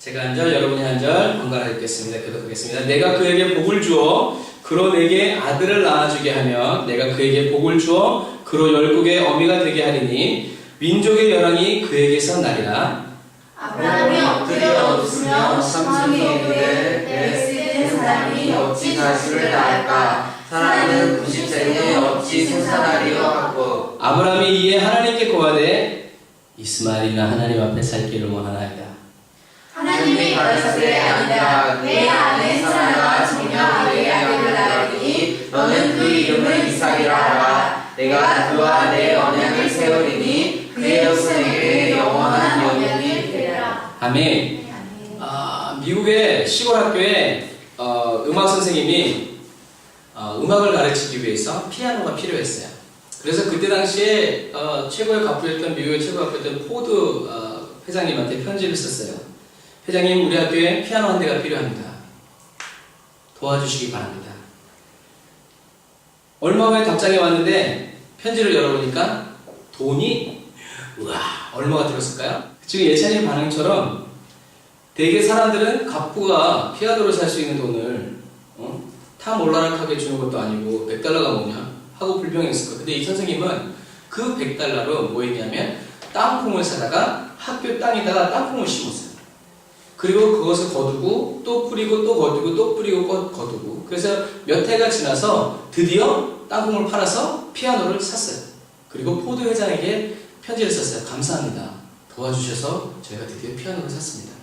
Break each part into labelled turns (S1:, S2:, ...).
S1: 제가 한 절, 여러분이 한 절 번갈아 읽겠습니다. 교독하겠습니다. 내가 그에게 복을 주어 그로 내게 아들을 낳아주게 하면 내가 그에게 복을 주어 그로 열국의 어미가 되게 하리니 민족의 열왕이 그에게서 나리라.
S2: 아브라함이 엎드려 웃으며 삼손이 이르되 내 쓰는 사람이 어찌 가수를 낳을까? 사람은 90세에 어찌 생산하리요 하고.
S1: 아브라함이 이에 하나님께 고하되 이스마엘이나 하나님 앞에 살기를 원하나이다.
S2: 하나님이 가라사대 아니다. 내 아내 사라가 정령하게 아들을 낳으리니 너는 그 이름을 이삭이라 하라. 내가 그와 내 언약을 세우리니 그의 후손에게 영원한 영역이 되리라.
S1: 아멘. 미국의 시골 학교에 음악 선생님이 음악을 가르치기 위해서 피아노가 필요했어요. 그래서 그때 당시에 최고의 가수였던 미국의 최고의 가수였던 포드 회장님한테 편지를 썼어요. 회장님, 우리 학교에 피아노 한 대가 필요합니다. 도와주시기 바랍니다. 얼마 후에 답장이 왔는데 편지를 열어보니까 돈이 얼마가 들었을까요? 지금 예찬이의 반응처럼 대개 사람들은 갑부가 피아노를 살 수 있는 돈을 탐올라락하게 주는 것도 아니고 $100가 뭐냐 하고 불평했을 거예요. 근데 이 선생님은 그 $100로 뭐 했냐면 땅콩을 사다가 학교 땅에다가 땅콩을 심었어요. 그리고 그것을 거두고 또 뿌리고 또 거두고 또 뿌리고 거두고, 그래서 몇 해가 지나서 드디어 땅콩을 팔아서 피아노를 샀어요. 그리고 포드 회장에게 편지를 썼어요. 감사합니다. 도와주셔서 저희가 드디어 피아노를 샀습니다.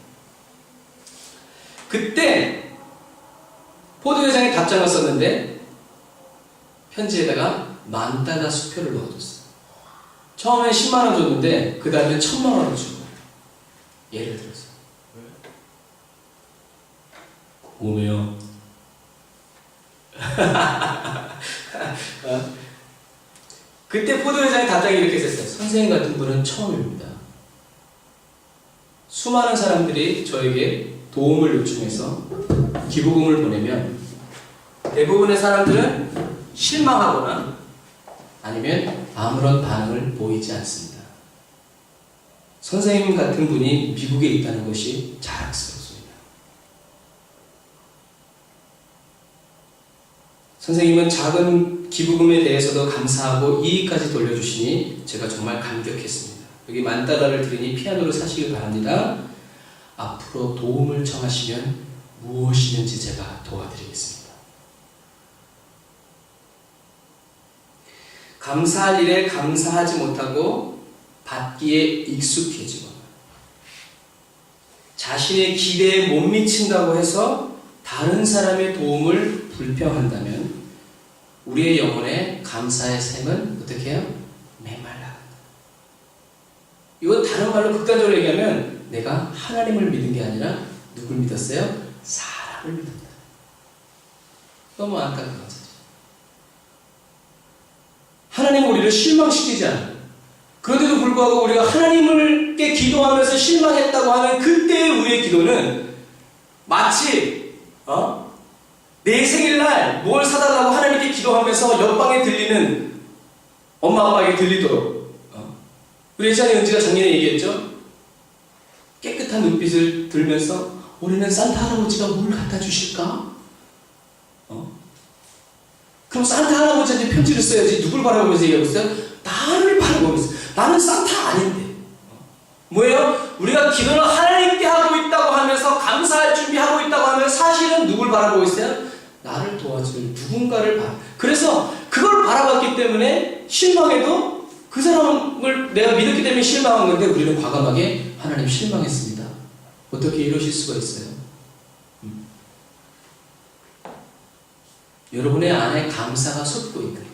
S1: 그때 포드 회장이 답장을 썼는데 편지에다가 $10,000 수표를 넣어줬어요. 처음에 10만 원 줬는데 그 다음에 1,000만 원을 준 거예요. 예를 들어서. 궁금해요. 그때 포드 회장이 답장이 이렇게 썼어요. 선생님 같은 분은 처음입니다. 수많은 사람들이 저에게 도움을 요청해서 기부금을 보내면 대부분의 사람들은 실망하거나 아니면 아무런 반응을 보이지 않습니다. 선생님 같은 분이 미국에 있다는 것이 자랑스럽습니다. 선생님은 작은 기부금에 대해서도 감사하고 이익까지 돌려주시니 제가 정말 감격했습니다. 여기 $10,000를 드리니 피아노를 사시길 바랍니다. 앞으로 도움을 청하시면 무엇이든지 제가 도와드리겠습니다. 감사할 일에 감사하지 못하고 받기에 익숙해지거나 자신의 기대에 못 미친다고 해서 다른 사람의 도움을 불평한다면 우리의 영혼에 감사의 샘은 어떻게 해요? 메말라. 이건 다른 말로 극단적으로 얘기하면 내가 하나님을 믿은 게 아니라 누굴 믿었어요? 사람을 믿었다. 너무 안타까운 거죠. 하나님은 우리를 실망시키지 않아요. 그런데도 불구하고 우리가 하나님께 기도하면서 실망했다고 하는 그때의 우리의 기도는 마치 내 생일날 뭘 사달라고 하나님께 기도하면서 옆방에 들리는 엄마 아빠에게 들리도록 우리 예찬이 은지가 작년에 얘기했죠. 깨끗한 눈빛을 들면서 우리는 산타 할아버지가 뭘 갖다 주실까? 그럼 산타 할아버지한테 편지를 써야지. 누굴 바라보면서 얘기하고 있어요? 나를 바라보면서. 나는 산타 아닌데. 뭐예요? 우리가 기도를 하나님께 하고 있다고 하면서 감사할 준비하고 있다고 하면 사실은 누굴 바라보고 있어요? 나를 도와줄 누군가를 그래서 그걸 바라봤기 때문에 실망해도 그 사람을 내가 믿었기 때문에 실망한 건데 우리는 과감하게 하나님 실망했습니다. 어떻게 이러실 수가 있어요? 여러분의 안에 감사가 솟고 있는 거예요.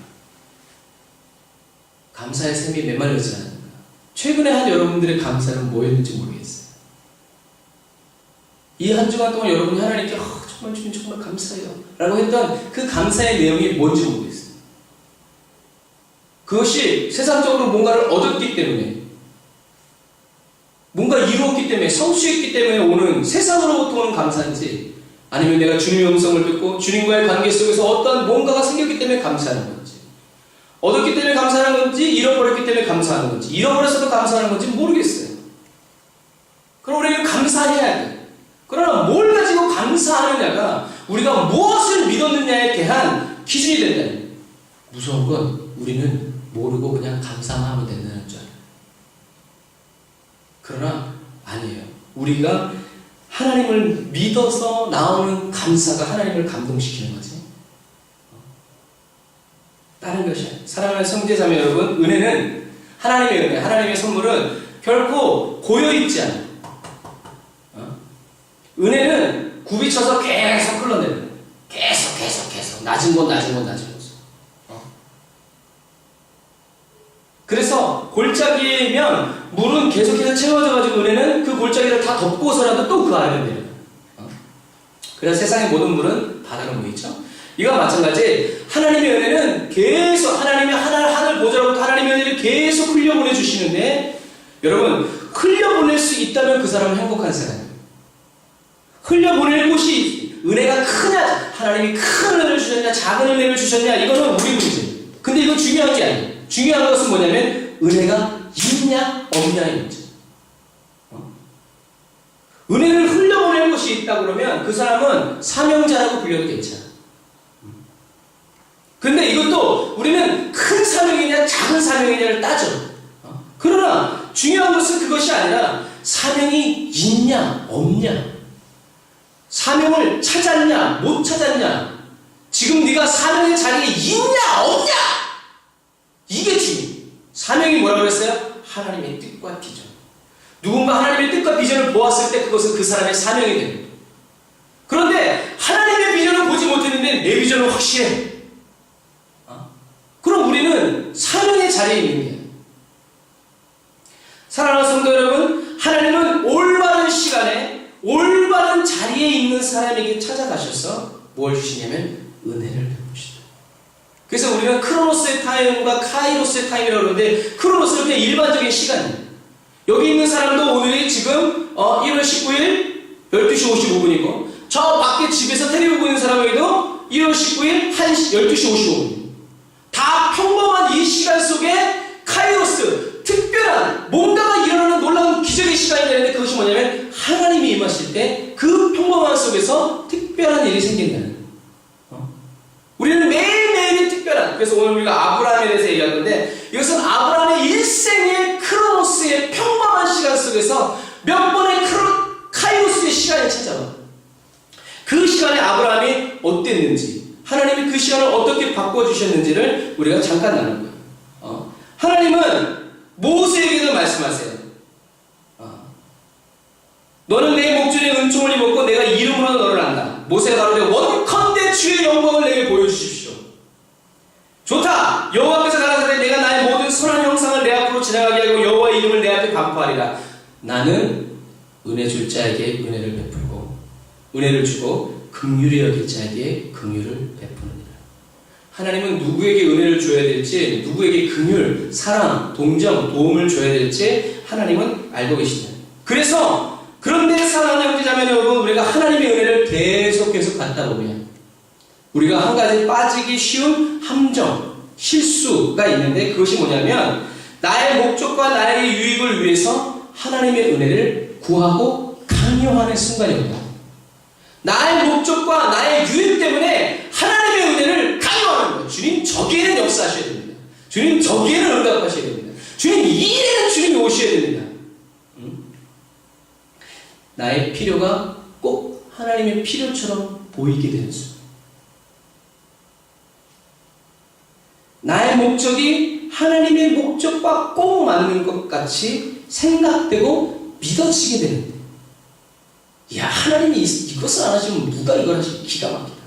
S1: 감사의 샘이 메말르지 않는 거예요. 최근에 한 여러분들의 감사는 뭐였는지 모르겠어요. 이 한 주간 동안 여러분이 하나님께 정말 주님 정말 감사해요 라고 했던 그 감사의 내용이 뭔지 모르겠어요. 그것이 세상적으로 뭔가를 얻었기 때문에 뭔가 이루었기 때문에 성취했기 때문에 오는 세상으로부터 오는 감사인지 아니면 내가 주님의 음성을 듣고 주님과의 관계 속에서 어떤 뭔가가 생겼기 때문에 감사하는 건지 얻었기 때문에 감사하는 건지 잃어버렸기 때문에 감사하는 건지 잃어버렸어도 감사하는 건지 모르겠어요. 그럼 우리는 감사해야 돼. 감사하느냐가 우리가 무엇을 믿었느냐에 대한 기준이 된다. 무서운 건 우리는 모르고 그냥 감사만 하면 된다는 줄 알아요. 그러나 아니에요. 우리가 하나님을 믿어서 나오는 감사가 하나님을 감동시키는 거지. 다른 것이 아니에요. 사랑하는 성제자매 여러분, 은혜는 하나님의 은혜, 하나님의 선물은 결코 고여있지 않아요. 은혜는 굽이쳐서 계속 흘러내는 거예요. 계속 낮은 건 그래서 골짜기면 물은 계속해서 채워져가지고 은혜는 그 골짜기를 다 덮고서라도 또 그 아래로 내려요. 그래서 세상의 모든 물은 바다로 모이죠. 이와 마찬가지 하나님의 은혜는 계속 하나님의 하늘 보좌로부터 하나님의 은혜를 계속 흘려보내 주시는데, 여러분 흘려보낼 수 있다면 그 사람은 행복한 사람이에요. 흘려보낼 곳이 은혜가 크냐, 하나님이 큰 은혜를 주셨냐 작은 은혜를 주셨냐, 이거는 우리 문제예요. 근데 이건 중요한 게 아니에요. 중요한 것은 뭐냐면 은혜가 있냐 없냐의 문제. 은혜를 흘려보낼 곳이 있다 그러면 그 사람은 사명자라고 불려도 괜찮아. 근데 이것도 우리는 큰 사명이냐 작은 사명이냐를 따져. 그러나 중요한 것은 그것이 아니라 사명이 있냐 없냐, 사명을 찾았냐 못 찾았냐, 지금 네가 사명의 자리에 있냐 없냐, 이게 중요해요. 사명이 뭐라고 그랬어요? 하나님의 뜻과 비전. 누군가 하나님의 뜻과 비전을 보았을 때 그것은 그 사람의 사명이 됩니다. 그런데 하나님의 비전을 보지 못했는데 내 비전은 확실해. 그럼 우리는 사명의 자리에 있는 거예요. 사랑하는 성도 여러분, 하나님은 올바른 시간에 올바른 자리에 있는 사람에게 찾아가셔서 뭘 주시냐면 은혜를 베푸시다. 그래서 우리는 크로노스의 타임과 카이로스의 타임이라고 그러는데, 크로노스는 그냥 일반적인 시간이에요. 여기 있는 사람도 오늘이 지금 1월 19일 12시 55분이고, 저 밖에 집에서 텔레비 보고 있는 사람에게도 1월 19일 12시 55분. 다 평범한 이 시간 속에 카이로스, 특별한 뭔가가 일어나는 놀라운 기적의 시간이 되는데, 그것이 뭐냐면 하나님이 임하실 때 그 평범한 속에서 특별한 일이 생긴다는 거예요. 우리는 매일매일이 특별한, 그래서 오늘 우리가 아브라함에 대해서 얘기할 건데, 이것은 아브라함의 일생의 크로노스의 평범한 시간 속에서 몇 번의 카이로스의 시간이 찾아와. 그 시간에 아브라함이 어땠는지, 하나님이 그 시간을 어떻게 바꿔주셨는지를 우리가 잠깐 나눌 거예요. 하나님은 모세에게도 말씀하세요. 너는 내 목전에 은총을 입었고 내가 이름으로 너를 안다. 모세가 가로되 원컨대 주의 영광을 내게 보여주십시오. 좋다. 여호와께서 가라사대 내가 나의 모든 선한 형상을 내 앞으로 지나가게 하고 여호와의 이름을 내 앞에 반포하리라. 나는 은혜 줄 자에게 은혜를 베풀고 은혜를 주고 긍휼히 여길 자에게 긍휼을 베푸느니라. 하나님은 누구에게 은혜를 줘야 될지, 누구에게 긍휼, 사랑, 동정, 도움을 줘야 될지 하나님은 알고 계시다. 그래서 그런데 사랑하는 형제자매 여러분, 우리가 하나님의 은혜를 계속 받다 보면 우리가 한 가지 빠지기 쉬운 함정, 실수가 있는데, 그것이 뭐냐면 나의 목적과 나의 유익을 위해서 하나님의 은혜를 구하고 강요하는 순간이 온다. 나의 목적과 나의 유익 때문에 하나님의 은혜를 강요하는 거예요. 주님 저기에는 역사하셔야 됩니다. 주님 저기에는 응답하셔야 됩니다. 주님 이 일에는 주님이 오셔야 됩니다. 나의 필요가 꼭 하나님의 필요처럼 보이게 되는 순간, 나의 목적이 하나님의 목적과 꼭 맞는 것 같이 생각되고 믿어지게 되는데, 야, 하나님이 이것을 안 하시면 누가 이걸 하시면 기가 막히다.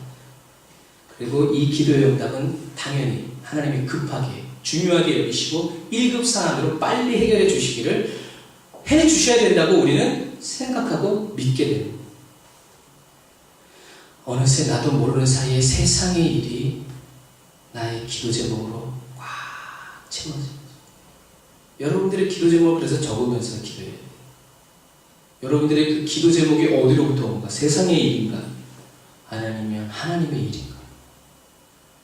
S1: 그리고 이 기도의 응답은 당연히 하나님이 급하게 중요하게 여기시고 1급 사안으로 빨리 해결해 주시기를 해 주셔야 된다고 우리는 생각하고 믿게 됩니다. 어느새 나도 모르는 사이에 세상의 일이 나의 기도 제목으로 꽉 채워집니다. 여러분들의 기도 제목을 그래서 적으면서 기도해야 돼요. 여러분들의 그 기도 제목이 어디로부터 온가? 세상의 일인가? 아니면 하나님의 일인가?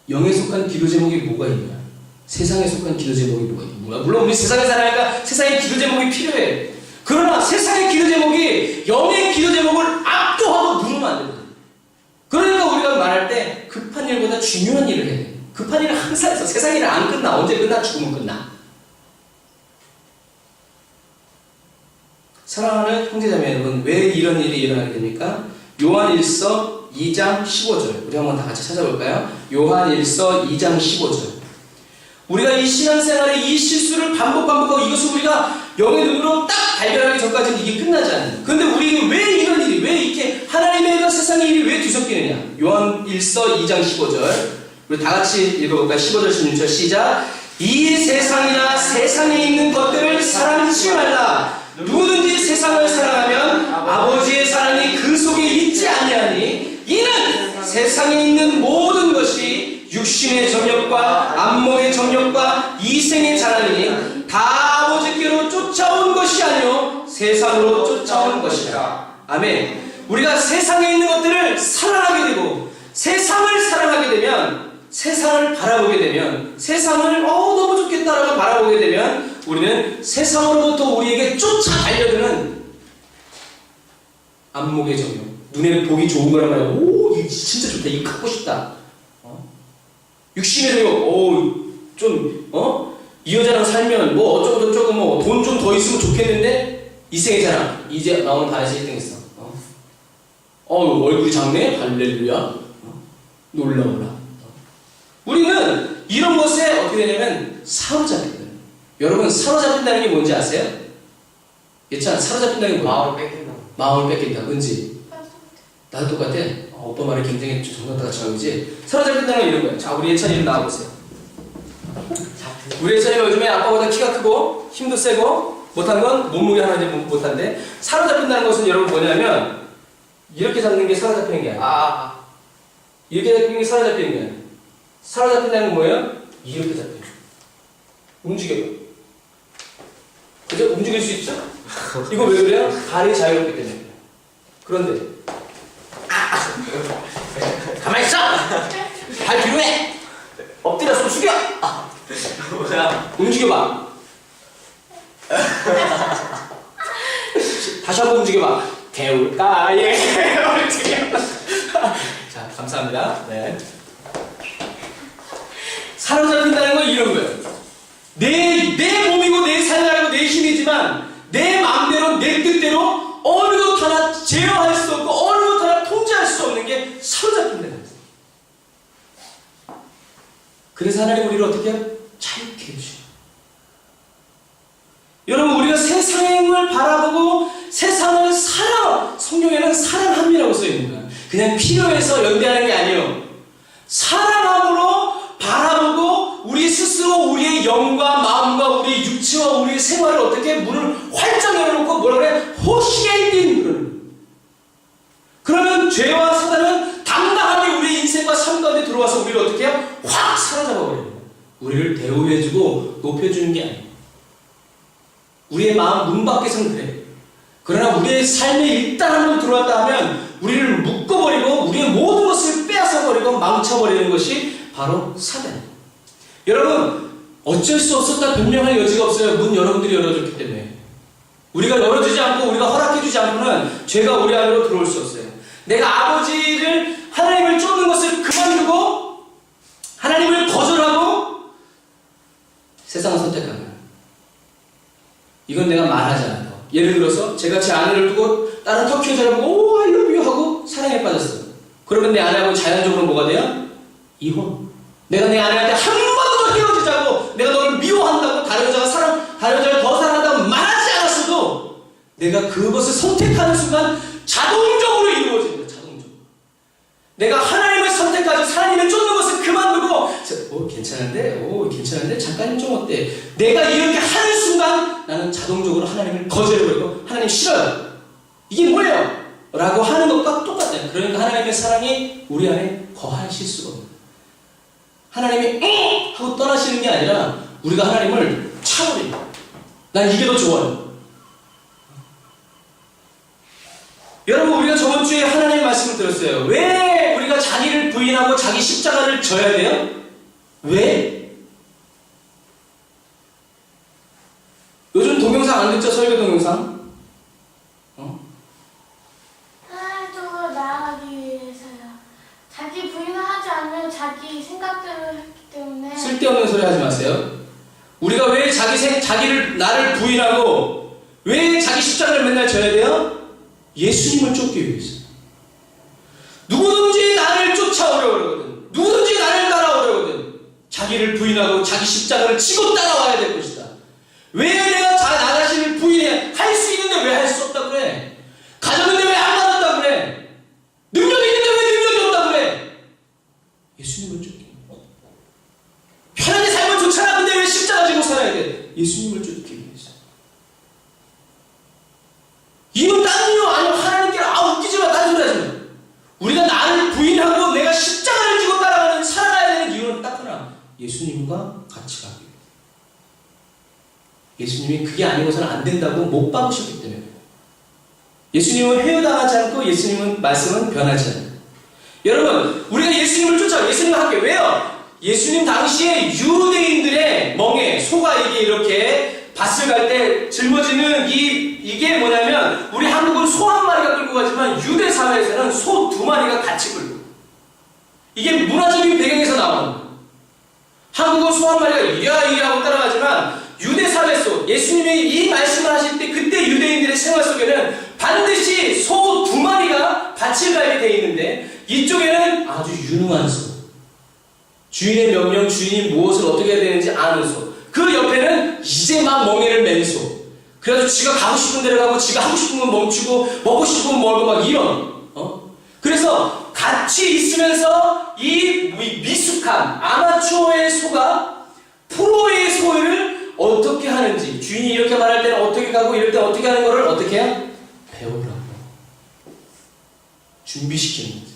S1: 영에 속한 기도 제목이 뭐가 있냐? 세상에 속한 기도 제목이 뭐가 있냐? 물론 우리 세상에 살아니까 세상의 기도 제목이 필요해. 그러나 세상의 기도 제목이 영의 기도 제목을 압도하고 누르면 안 됩니다. 일보다 중요한 일을 해야 돼. 급한 일은 항상 있어. 세상 일은 안 끝나. 언제 끝나? 죽으면 끝나. 사랑하는 형제자매 여러분, 왜 이런 일이 일어나게 됩니까? 요한일서 2장 15절. 우리 한번 다 같이 찾아볼까요? 요한일서 2장 15절. 우리가 이 신앙생활에 이 실수를 반복하고 이것을 우리가 영의 눈으로 딱 발견하기 전까지는 이게 끝나지 않는. 그런데 우리는 왜 이런 일이, 왜 이렇게 하나님의 일과 세상의 일이 왜 뒤섞이느냐? 요한일서 2장 15절. 우리 다 같이 읽어볼까요? 15절 16절 시작. 이 세상이나 세상에 있는 것들을 사랑하지 말라. 누구든지 세상을 사랑하면 아버지의 사랑이 그 속에 있지 아니하니 이는 세상에 있는 모든 것이 육신의 정욕과 안목의 정욕과 이생의 자랑이니 다 아버지께로 쫓아온 것이 아니요 세상으로 쫓아온 것이라. 아멘. 우리가 세상에 있는 것들을 사랑하게 되고 세상을 사랑하게 되면, 세상을 바라보게 되면, 세상을 너무 좋겠다라고 바라보게 되면 우리는 세상으로부터 우리에게 쫓아 달려드는 안목의 정욕, 눈에 보기 좋은 거란 말이야. 오, 이거 진짜 좋다. 이거 갖고 싶다. 육신의 정욕, 이 여자랑 살면 뭐 어쩌고 저쩌고 뭐 돈 좀 더 있으면 좋겠는데 이생의 자랑. 이제 나오는 반에서 1등 했어. 얼굴이 작네? 할렐루야. 놀라워라. 우리는 이런 것에 어떻게 되냐면 사로잡힌다. 여러분, 사로잡힌다는 게 뭔지 아세요? 예찬, 사로잡힌다는 게 뭐야?
S2: 마음을 뺏긴다.
S1: 마음을 뺏긴다. 은지? 나도 똑같아. 오빠 말이 굉장히 정답다 정답이지. 사로잡힌다는 건 이런 거야. 자, 우리 예찬이 좀 나와보세요. 우리 예찬이가 요즘에 아빠보다 키가 크고 힘도 세고 못한 건 몸무게 하나 이제 못한데, 사로잡힌다는 것은 여러분 뭐냐면 이렇게 잡는 게 사로잡히는 게 아니야. 이렇게 잡는 게 사로잡히는 게 아니야. 사로잡힌다는 건 뭐예요? 이렇게 잡혀. 움직여요. 그죠? 움직일 수 있죠? 이거 왜 그래요? 발이 자유롭기 때문에. 그런데 가만히 있어! 발 뒤로 해! 엎드려 손 숙여!
S2: 뭐야?
S1: 움직여봐. 다시 한번 움직여봐. 개울가에 움직여. 자, 감사합니다. 네. 사로잡힌다는 건 이런 거예요. 내 몸이고 내 생활이고 내 힘이지만 내 마음대로 내 뜻대로 어느 것 하나 제어할 수 없고 어느 것 하나 통제할 수 없는 게 사로잡힌다는 거예요. 그래서 하나님 우리를 어떻게 해요? 자유케 해주셔요. 여러분, 우리가 세상을 바라보고 세상을 사랑, 성경에는 사랑함이라고 써있는 거예요. 그냥 필요해서 연대하는 게 아니에요. 사랑함으로 바라보고 우리 스스로 우리의 영과 마음과 우리의 육체와 우리의 생활을 어떻게 문을 활짝 열어놓고 뭐라 그래? 호시게이팅. 그러면 죄와 사단은 당당하게 우리의 인생과 삶 가운데 들어와서 우리를 어떻게 해요? 확 사로잡아버려요. 우리를 대우해주고 높여주는 게 아니에요. 우리의 마음 문 밖에서는 그래. 그러나 우리의 삶에 일단 한번 들어왔다 하면 우리를 묶어버리고 우리의 모든 것을 빼앗아버리고 망쳐버리는 것이 바로 사단이에요. 여러분, 어쩔 수 없었다 변명할 여지가 없어요. 문 여러분들이 열어줬기 때문에. 우리가 열어주지 않고 우리가 허락해주지 않고는 죄가 우리 안으로 들어올 수 없어요. 내가 아버지를, 하나님을 쫓는 것을 그만두고 하나님을 거절하고 세상을 선택한 거예요. 이건 내가 말하지 않아도. 예를 들어서 제가 제 아내를 두고 다른 터키 여자를 보고 오, I love you 하고 사랑에 빠졌어요. 그러면 내 아내하고 자연적으로 뭐가 돼요? 이혼. 내가 내 아내한테 한 번도 헤어지자고, 내가 너를 미워한다고, 다른 여자를 더 사랑한다고 말하지 않았어도 내가 그것을 선택하는 순간 자동적으로 이루어집니다. 자동적으로. 내가 하나님을 선택하지 하나님을 쫓는 것을 그만두고 괜찮은데 작가님 좀 어때? 내가 이렇게 하는 순간 나는 자동적으로 하나님을 거절해버리고 하나님 싫어요. 이게 뭐예요? 라고 하는 것과 똑같아요. 그러니까 하나님의 사랑이 우리 안에 거하실 수가 없어요. 하나님이 하고 떠나시는 게 아니라 우리가 하나님을 차버립니다. 난 이게 더 좋아요. 여러분, 우리가 저번 주에 하나님의 말씀을 들었어요. 왜 우리가 자기를 부인하고 자기 십자가를 져야 돼요? 왜? 요즘 동영상 안 듣죠? 설교 동영상?
S3: 하나님으로 나아가기 위해서요. 자기 부인을 하지 않으면 자기 생각대로 했기 때문에
S1: 쓸데없는 소리 하지 마세요. 우리가 왜 자기를 나를 부인하고 왜 자기 십자가를 맨날 져야 돼요? 예수님을 쫓기 위해서. 누구든지 나를 쫓아오려고 그러거든. 누구든지 나를 따라오려거든. 자기를 부인하고 자기 십자가를 지고 따라와야 될 것이다. 왜 내가 나 자신을 부인해? 할 수 있는데 왜 할 수 없다 그래? 가졌는데 왜 안 받았다 그래? 능력이 있는데 왜 능력이 없다 그래? 예수님을 쫓기. 편하게 살면 좋잖아. 근데 왜 십자가 지고 살아야 돼? 예수님을 쫓기 위해서. 이유는 다른 이유 아니면 하나님께 웃기지 마. 딴 소리 하지 마. 우리가 나를 부인하고 내가 십자가를 지고 따라가는 살아가야 되는 이유는 딱 하나. 예수님과 같이 가기 위해. 예수님이 그게 아니고서는 안 된다고 못 박으셨기 때문에. 예수님은 회유당하지 않고 예수님은 말씀은 변하지 않아요. 여러분, 우리가 예수님을 쫓아 예수님과 함께 왜요? 예수님 당시에 유대인들의 멍에 소가 이렇게 밭을 갈 때 짊어지는 이게 뭐냐면 우리 한국은 소 한 마리가 끌고 가지만 유대 사회에서는 소 2마리가 같이 끌고 이게 문화적인 배경에서 나오는 거예요. 한국은 소 한 마리가 이야 하고 따라가지만 유대 사회 속 예수님이 이 말씀을 하실 때 그때 유대인들의 생활 속에는 반드시 소 2마리가 밭을 갈게 돼 있는데 이쪽에는 아주 유능한 소, 주인의 명령, 주인이 무엇을 어떻게 해야 되는지 아는 소, 그 옆에는 이제 막 멍에를 맨 소. 그래서 지가 가고 싶은 데를 가고 지가 하고 싶은 건 멈추고 먹고 싶은 건 먹고 막 이런. 그래서 같이 있으면서 이 미숙한 아마추어의 소가 프로의 소를 어떻게 하는지, 주인이 이렇게 말할 때는 어떻게 가고 이럴 때 어떻게 하는 거를 어떻게 해야? 배우라고. 준비시키는 거죠.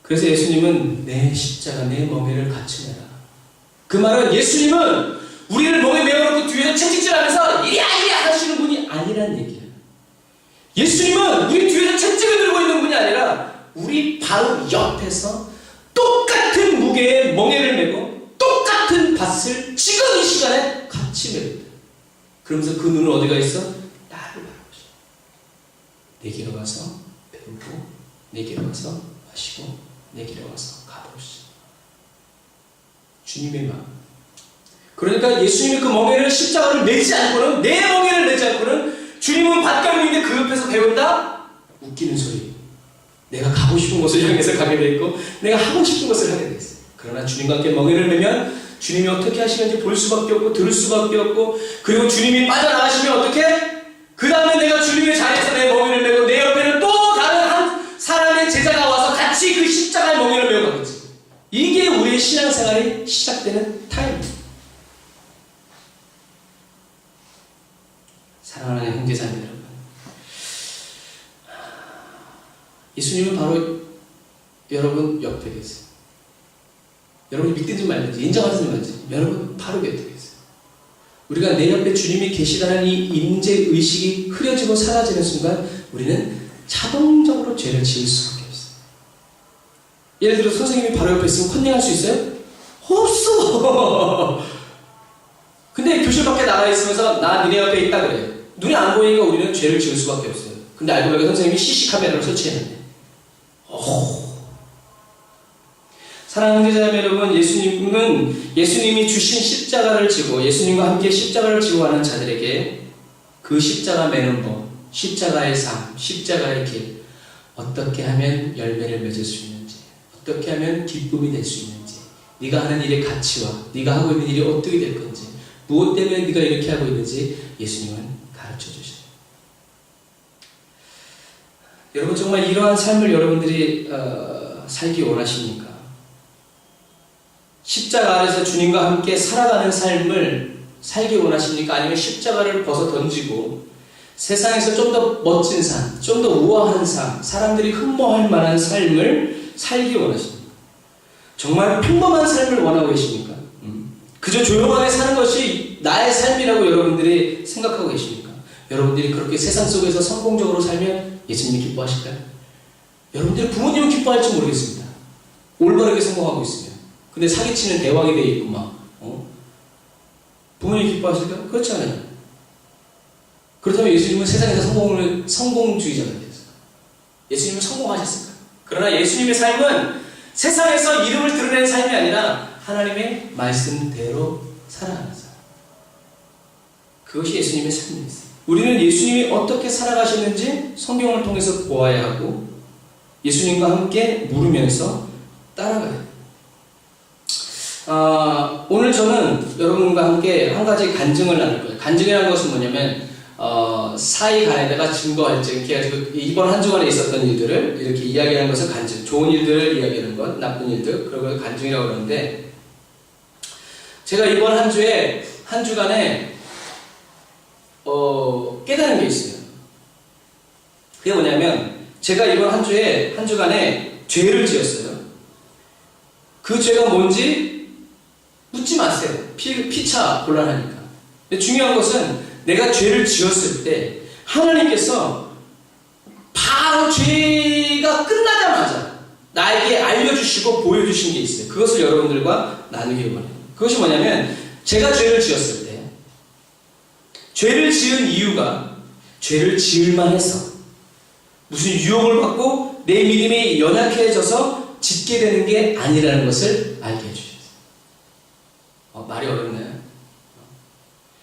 S1: 그래서 예수님은 내 십자가, 내 멍에를 같이 매라. 그 말은 예수님은 우리를 멍에 메어놓고 뒤에서 채찍질하면서 이리야 하시는 분이 아니란 얘기야. 예수님은 우리 뒤에서 채찍을 들고 있는 분이 아니라 우리 바로 옆에서 똑같은 무게의 멍에를 메고 똑같은 밭을 지금 이 시간에 같이 메고 그러면서 그 눈은 어디가 있어? 나를 바라보셔. 내게로 가서 배우고 내게로 가서 마시고 내게로 와서 가보시죠. 주님의 마음. 그러니까 예수님이 그 멍에를 십자가를 매지 않고는 내 멍에를 매지 않고는 주님은 밭가고 있는데 그 옆에서 배운다? 웃기는 소리. 내가 가고 싶은 곳을 향해서 가게 돼 있고 내가 하고 싶은 것을 하게 돼 있어. 그러나 주님과 함께 멍에를 매면 주님이 어떻게 하시는지 볼 수밖에 없고 들을 수밖에 없고 그리고 주님이 빠져나가시면 어떻게? 그 다음에 내가 주님의 자리에서 내 멍에를 매고 내 옆에는 또 다른 한 사람의 제자가 와서 같이 그 십자가의 멍에를 메고 가겠지. 이게 우리의 신앙생활이 시작되는 타임입니다. 사랑하는 형제자매 여러분, 예수님은 바로 여러분 옆에 계세요. 여러분이 믿든지 말든지 인정하든지 말든지 여러분 바로 옆에 계세요. 우리가 내 옆에 주님이 계시다는 이 임재의식이 흐려지고 사라지는 순간 우리는 자동적으로 죄를 지을 수밖에 없어요. 예를 들어 선생님이 바로 옆에 있으면 컨닝할 수 있어요? 없어. 근데 교실 밖에 나가 있으면서 나 니네 옆에 있다 그래. 눈이 안 보이니까 우리는 죄를 지을 수밖에 없어요. 근데 알고 보니까 선생님이 CC 카메라를 설치했는데. 사랑하는 형제자매 여러분, 예수님이 주신 십자가를 지고 예수님과 함께 십자가를 지고 가는 자들에게 그 십자가 매는 법, 십자가의 삶, 십자가의 길, 어떻게 하면 열매를 맺을 수 있는지, 어떻게 하면 기쁨이 될 수 있는지, 네가 하는 일의 가치와 네가 하고 있는 일이 어떻게 될 건지, 무엇 때문에 네가 이렇게 하고 있는지 예수님은 가르쳐 주셔요. 여러분 정말 이러한 삶을 여러분들이 살기 원하십니까? 십자가 아래서 주님과 함께 살아가는 삶을 살기 원하십니까? 아니면 십자가를 벗어 던지고 세상에서 좀 더 멋진 삶, 좀 더 우아한 삶, 사람들이 흠모할 만한 삶을 살기 원하십니까? 정말 평범한 삶을 원하고 계십니까? 그저 조용하게 사는 것이 나의 삶이라고 여러분들이 생각하고 계십니까? 여러분들이 그렇게 세상 속에서 성공적으로 살면 예수님이 기뻐하실까요? 여러분들이 부모님은 기뻐할지 모르겠습니다. 올바르게 성공하고 있으면. 근데 사기치는 대왕이 돼 있고 막 부모님이 기뻐하실까요? 그렇지 않아요. 그렇다면 예수님은 세상에서 성공주의자가 되셨어요. 예수님은 성공하셨을까요? 그러나 예수님의 삶은 세상에서 이름을 드러내는 삶이 아니라 하나님의 말씀대로 살아가는 삶. 그것이 예수님의 삶이었어요. 우리는 예수님이 어떻게 살아가셨는지 성경을 통해서 보아야 하고 예수님과 함께 물으면서 따라가야 해요. 오늘 저는 여러분과 함께 한 가지 간증을 나눌 거예요. 간증이라는 것은 뭐냐면 사이 간에다가 증거할 때 이렇게 해가지고 이번 한 주간에 있었던 일들을 이렇게 이야기하는 것을 간증, 좋은 일들을 이야기하는 것, 나쁜 일들, 그런 걸 간증이라고 그러는데, 제가 이번 한 주간에 깨달은 게 있어요. 그게 뭐냐면 제가 이번 한 주간에 죄를 지었어요. 그 죄가 뭔지 묻지 마세요. 피차 곤란하니까. 근데 중요한 것은 내가 죄를 지었을 때 하나님께서 바로 죄가 끝나자마자 나에게 알려주시고 보여주신 게 있어요. 그것을 여러분들과 나누기를 원해요. 그것이 뭐냐면 제가 죄를 지었을 때 죄를 지은 이유가 죄를 지을만 해서 무슨 유혹을 받고 내 믿음이 연약해져서 짓게 되는 게 아니라는 것을 알게 해주셨어요. 말이 어렵나요?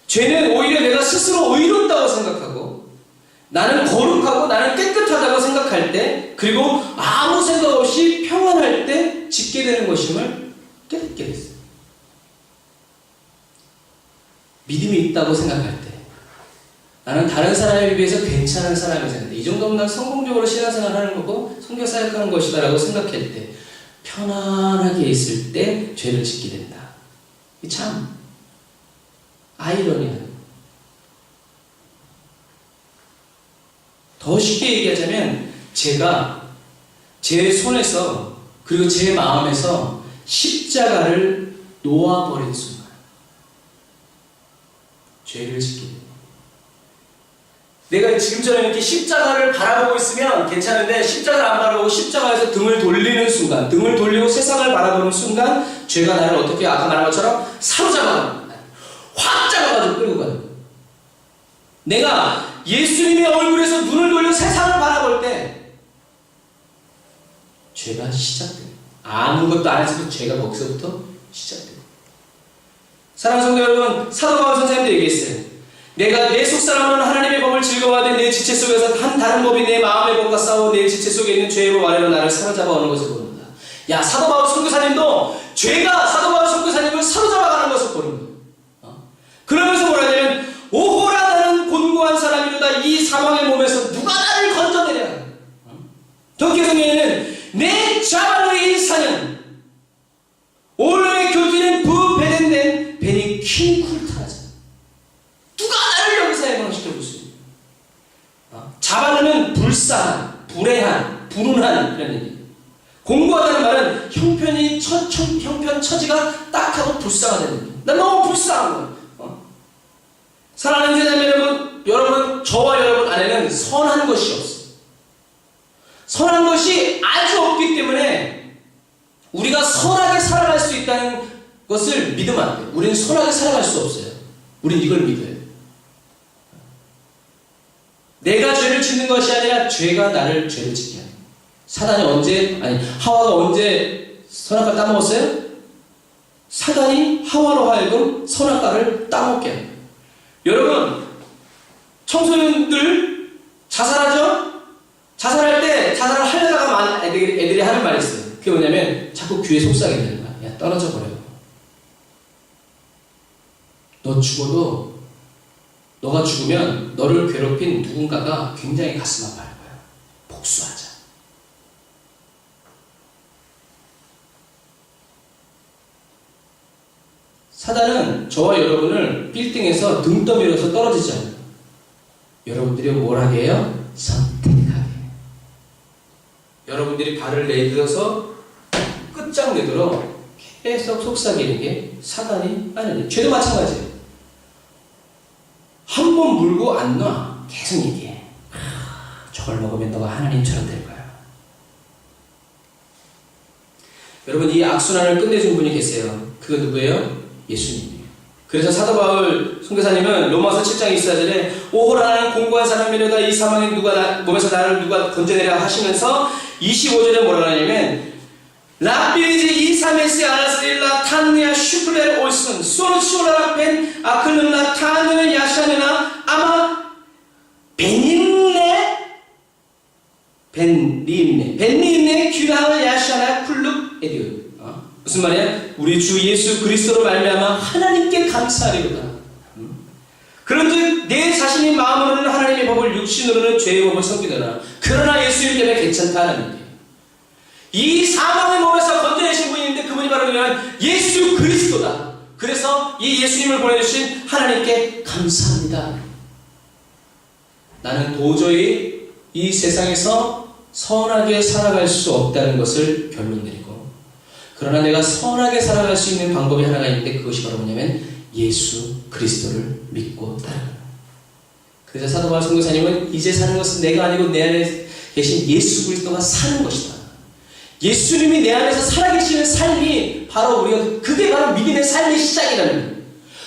S1: 죄는 오히려 내가 스스로 의롭다고 생각하고 나는 거룩하고 나는 깨끗하다고 생각할 때, 그리고 아무 생각 없이 평안할 때 짓게 되는 것임을 깨닫게 됐어요. 믿음이 있다고 생각할 때 나는 다른 사람에 비해서 괜찮은 사람이 되는데 이 정도면 난 성공적으로 신앙생활 하는 거고 선교 사역하는 것이다 라고 생각할 때, 편안하게 있을 때 죄를 짓게 된다. 이 참 아이러니한. 더 쉽게 얘기하자면 제가 제 손에서 그리고 제 마음에서 십자가를 놓아버린 순간 죄를 짓게 됩니다. 내가 지금처럼 이렇게 십자가를 바라보고 있으면 괜찮은데 십자가를 안 바라보고 십자가에서 등을 돌리는 순간, 등을 돌리고 세상을 바라보는 순간 죄가 나를 어떻게 아까 말한 것처럼 사로잡아갑니다. 확 잡아가지고 끌고 가요. 내가 예수님의 얼굴에서 눈을 돌려 세상을 바라볼 때 죄가 시작돼요. 아무것도 안 해서도 죄가 거기서부터 시작돼요. 사랑하는 성도 여러분, 사도 바울 선생님도 얘기했어요. 내가 내 속사람은 하나님의 법을 즐거워하되 내 지체 속에서 한 다른 법이 내 마음의 법과 싸워 내 지체 속에 있는 죄로 아래로 나를 사로잡아 오는 것을 보는다. 야, 사도 바울 선교사님도 죄가 사도 바울 선교사님을 사로잡아가는 것을 보는 거예요. 그러면서 뭐라 하냐면 오호라 나는 곤고한 사람이로다. 이 사망의 몸에서 누가 나를 건져내랴. 더 계속에는 내 자발의 인사는 올로의 교지는 부배된된 베니 킹쿨타라자. 누가 나를 여기서 해방시켜줄 수 있냐. 자발은 불쌍한, 불행한, 불운한 이런 얘기예요. 공고하다는 말은 형편 처지가 딱하고 불쌍하다는 얘기예요. 난 너무 불쌍한 거예요. 사랑하는 제자매 여러분, 저와 여러분 안에는 선한 것이 없어요. 선한 것이 아주 없기 때문에 우리가 선하게 살아갈 수 있다는 것을 믿으면 안 돼요. 우리는 선하게 살아갈 수 없어요. 우리는 이걸 믿어요. 내가 죄를 짓는 것이 아니라 죄가 나를 죄를 짓게 하는 거예요. 하와가 언제 선악과를 따먹었어요? 사단이 하와로 하여금 선악과를 따먹게 하는 거예요. 여러분, 청소년들 자살하죠? 자살할 때 자살을 하려다가 애들이 하는 말이 있어요. 그게 뭐냐면 자꾸 귀에 속삭이게 되는 거야. 야, 떨어져 버려. 너 죽어도 너가 죽으면 너를 괴롭힌 누군가가 굉장히 가슴 아파할 거야. 복수하자. 사단은 저와 여러분을 빌딩에서 등 떠밀어서 떨어지지 않아요. 여러분들이 뭘 하게 해요? 선택하게 해요. 여러분들이 발을 내딛어서 끝장내도록 계속 속삭이는 게 사단이 하는 일. 죄도 마찬가지예요. 한 번 물고 안 놔. 계속 얘기해. 저걸 먹으면 너가 하나님처럼 될 거야. 여러분, 이 악순환을 끝내준 분이 계세요. 그건 누구예요? 예수님이에요. 그래서 사도 바울 선교사님은 로마서 7장 24절에 오호라 나는 공고한 사람이로다. 이 사망의 몸에서 나를 누가 건져내랴 하시면서 25절에 뭐라고 하냐면 라비에제 이사메스 아라스릴라 탄네아 슈플레르 올슨 소르치올라라 벤 아클름나 타느는 야샤느나 아마 벤리임네 큐라와 야샤나 쿨룩 에디오. 무슨 말이야? 우리 주 예수 그리스도로 말미암아 하나님께 감사하리로다. 그런즉 내 자신의 마음으로는 하나님의 법을, 육신으로는 죄의 법을 섬기더라. 그러나 예수님 때문에 괜찮다 하나님께. 이 사망의 몸에서 건져내신 분이 있는데 그분이 바로 그냥 예수 그리스도다. 그래서 이 예수님을 보내주신 하나님께 감사합니다. 나는 도저히 이 세상에서 선하게 살아갈 수 없다는 것을 결론 내리고, 그러나 내가 선하게 살아갈 수 있는 방법이 하나가 있는데 그것이 바로 뭐냐면 예수 그리스도를 믿고 따르는. 그래서 사도 바울 선교사님은 이제 사는 것은 내가 아니고 내 안에 계신 예수 그리스도가 사는 것이다. 예수님이 내 안에서 살아계시는 삶이 바로 그게 바로 믿음의 삶의 시작이라는 거예요.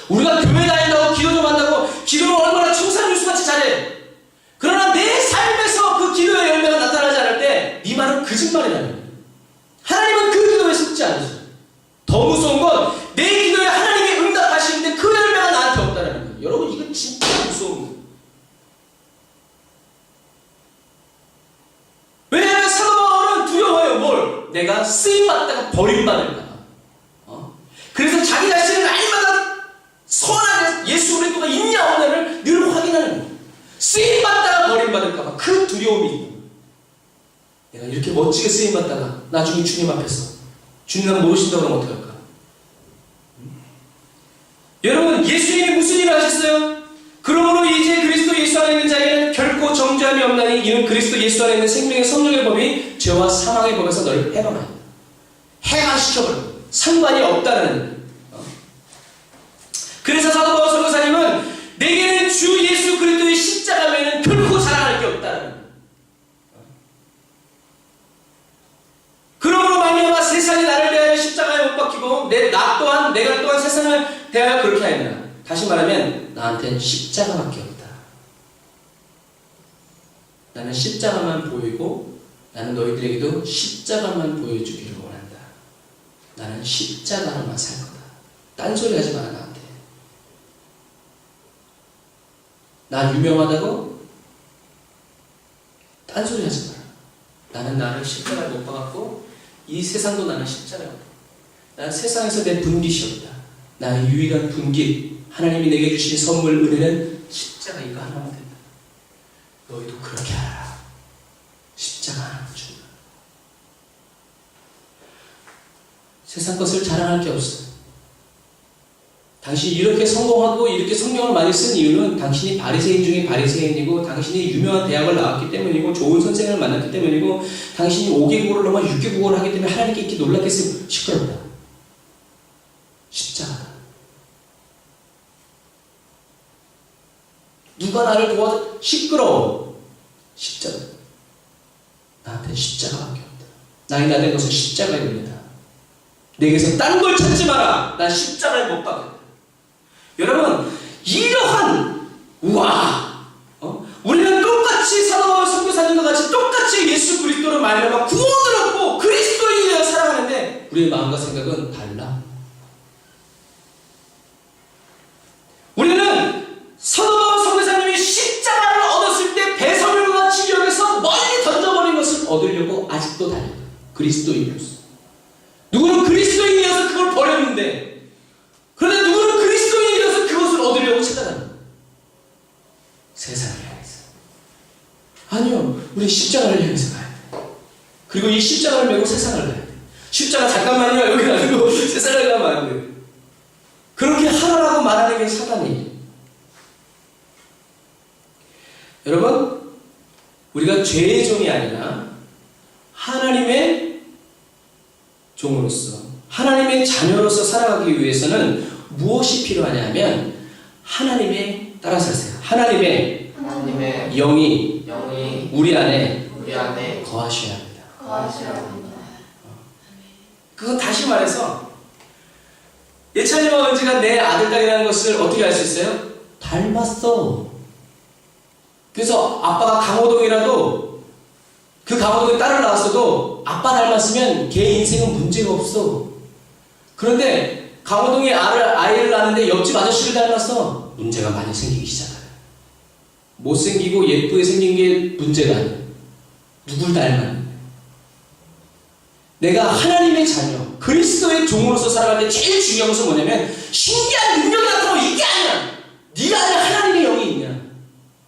S1: 우리가 교회 다닌다고 기도 좀 한다고 기도를 얼마나 청산유수같이 잘해. 그러나 내 삶에서 그 기도의 열매가 나타나지 않을 때 네 말은 거짓말이라는 거예요. 하나님은 그 기도에 속지 않으셔. 더 무서운 건 내 기도에 하나님이 응답하시는데 그 열매가 나한테 없다는 거예요. 여러분 이건 진짜 무서운 거예요. 왜냐하면 사도 바울은 두려워요. 뭘? 내가 쓰임받다가 버림받을까. 그래서 자기 자신을 날마다 선하게 예수 그리스도가 있냐 없냐를 늘 확인하는 거예요. 쓰임받다가 버림받을까봐 그 두려움이 있는 거예요. 내가 이렇게 멋지게 쓰임받다가 나중에 주님 앞에서 주님은 모르신다고 그러면 어떡할까? 여러분 예수님이 무슨 일을 하셨어요? 그러므로 이제 그리스도 예수 안에 있는 자에게는 결코 정죄함이 없나니 이는 그리스도 예수 안에 있는 생명의 성령의 법이 죄와 사망의 법에서 너를 해방한다. 해방시켜버려. 상관이 없다는. 그래서 사도 바울 선교사님은 내게는 주 예수 그리스도의 십자가 외에는 결코 자랑할 게 없다는. 그러므로 말미암아 세상이 나를 대하여 십자가에 못 박히고 내가 또한 세상을 대하여 그렇게 하였느라. 다시 말하면 나한테는 십자가밖에 없다. 나는 십자가만 보이고 나는 너희들에게도 십자가만 보여주기를 원한다. 나는 십자가로만 살 거다. 딴소리 하지 마라 나한테. 나 유명하다고? 딴소리 하지 마라. 나는 나를 십자가에 못 박았고 이 세상도 나는 십자가에 못 박았다. 나는 세상에서 내 분깃이 없다. 나의 유일한 분깃, 하나님이 내게 주신 선물 은혜는 십자가 이거 하나만 된다. 너희도 그렇게 하라. 십자가 하나만 준다. 세상 것을 자랑할 게 없어. 당신이 이렇게 성공하고 이렇게 성경을 많이 쓴 이유는 당신이 바리새인 중에 바리새인이고 당신이 유명한 대학을 나왔기 때문이고 좋은 선생을 만났기 때문이고 당신이 5개 국어를 넘어 6개 국어를 하기 때문에 하나님께 이렇게 놀랍겠어요. 시끄럽다. 십자가다. 누가 나를 도와줘? 시끄러워. 십자가. 나한테는 십자가밖에 없다. 나의 나된 것은 십자가의 은혜다. 내게서 딴 걸 찾지 마라. 난 십자가에 못 박았다. 여러분, 이러한 우리는 똑같이 사도 바울 선교사님과 같이 똑같이 예수 그리스도로 말미암아 구원을 얻고 그리스도인이 되어 살아가는데 우리의 마음과 생각은 달라. 우리는 사도 바울 선교사님이 십자가를 얻었을 때 배설물과 같이 여기서 멀리 던져버린 것을 얻으려고 아직도 달려. 그리스도인으로서. 누구는 그리스도인이어서 그걸 버렸는데, 그런데 누구는 그리스도인이어서 그것을 얻으려고 찾아갑니다. 세상을 향해서. 아니요, 우리 십자가를 향해서 가야 돼. 그리고 이 십자가를 메고 세상을 가야 돼. 십자가 잠깐만요, 여기 놔두고 세상을 가면 안 돼. 그렇게 하라고 말하는 게 사단이에요. 여러분, 우리가 죄의 종이 아니라 하나님의 종으로서 하나님의 자녀로서 살아가기 위해서는 무엇이 필요하냐면 하나님의 따라 사세요. 하나님의 영이 우리 안에 거하셔야 합니다. 그건 다시 말해서 예찬이와 은지가 내 아들 딸이라는 것을 어떻게 알 수 있어요? 닮았어. 그래서 아빠가 강호동이라도 그 강호동이 딸을 낳았어도 아빠 닮았으면 걔 인생은 문제가 없어. 그런데 강호동이 아이를 낳았는데 옆집 아저씨를 닮았어. 문제가 많이 생기기 시작해요. 못생기고 예쁘게 생긴 게 문제가 아니야. 누굴 닮았냐. 내가 하나님의 자녀, 그리스도의 종으로서 살아갈 때 제일 중요한 것은 뭐냐면 신기한 능력이 나타나고 이게 아니야. 네가 안에 하나님의 영이 있냐.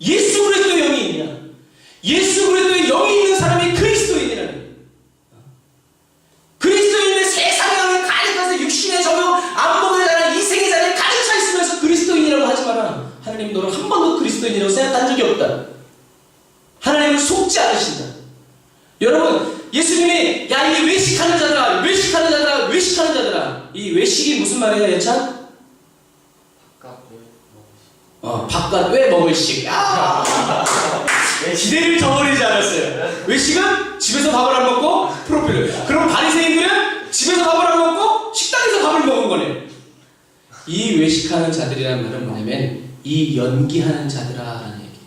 S1: 예수 그리스도의 영이 있냐. 예수 그리스도의 영이 있는 사람이 그리스도인이라는 거예요. 그리스도인의 세상의 영에 가득 차서 육신의 적용, 안목의 자랑, 이생의 자리에 가득 차 있으면서 그리스도인이라고 하지 마라. 하나님 너를 한 번도 그리스도인이라고 생각한 적이 없다. 하나님은 속지 않으신다. 여러분, 예수님이 야 이 외식하는 자들아, 외식하는 자들아, 외식하는 자들아. 이 외식이 무슨 말이야, 예찬? 바깥 왜 먹을식? 기대를 저버리지 않았어요. 외식은 집에서 밥을 안 먹고 프로필을. 그럼 바리새인들은 집에서 밥을 안 먹고 식당에서 밥을 먹은 거네. 이 외식하는 자들이라는 말은 뭐냐면 이 연기하는 자들아라는 얘기.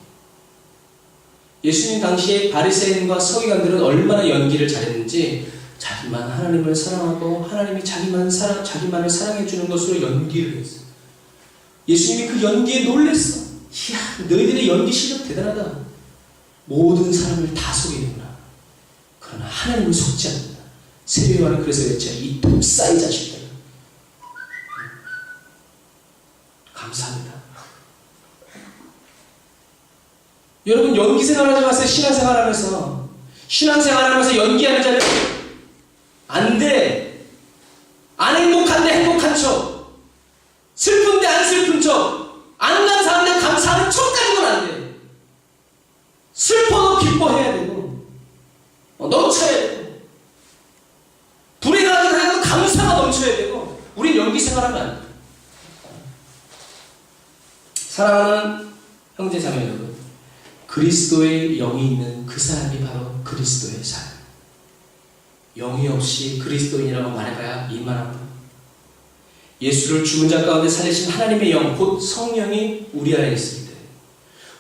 S1: 예수님 당시에 바리새인과 서기관들은 얼마나 연기를 잘했는지 자기만 하나님을 사랑하고 하나님이 자기만을 사랑해 주는 것으로 연기를 했어요. 예수님이 그 연기에 놀랬어. 이야, 너희들의 연기 실력 대단하다. 모든 사람을 다 속이는구나. 그러나 하나님을 속지 않는다. 세례요한은 그래서 외쳐 이 독사의 자식들. 감사합니다. 여러분 연기 생활하지 마세요. 신앙생활하면서. 신앙생활하면서 연기하는 자는 안 돼. 안 행복한데 행복한 척. 슬픈데 안 슬픈 척. 안 감사한데 감사하는 척 가지고는 안 돼. 슬퍼도 기뻐해야 되고 넘쳐야 되고 불행하게 그래도 감사가 넘쳐야 되고 우린 연기 생활하면 안 돼. 사랑하는 형제 자매 여러분, 그리스도의 영이 있는 그 사람이 바로 그리스도의 사람. 영이 없이 그리스도인이라고 말해봐야 이만합니다. 예수를 죽은 자 가운데 살리신 하나님의 영, 곧 성령이 우리 안에 있을 때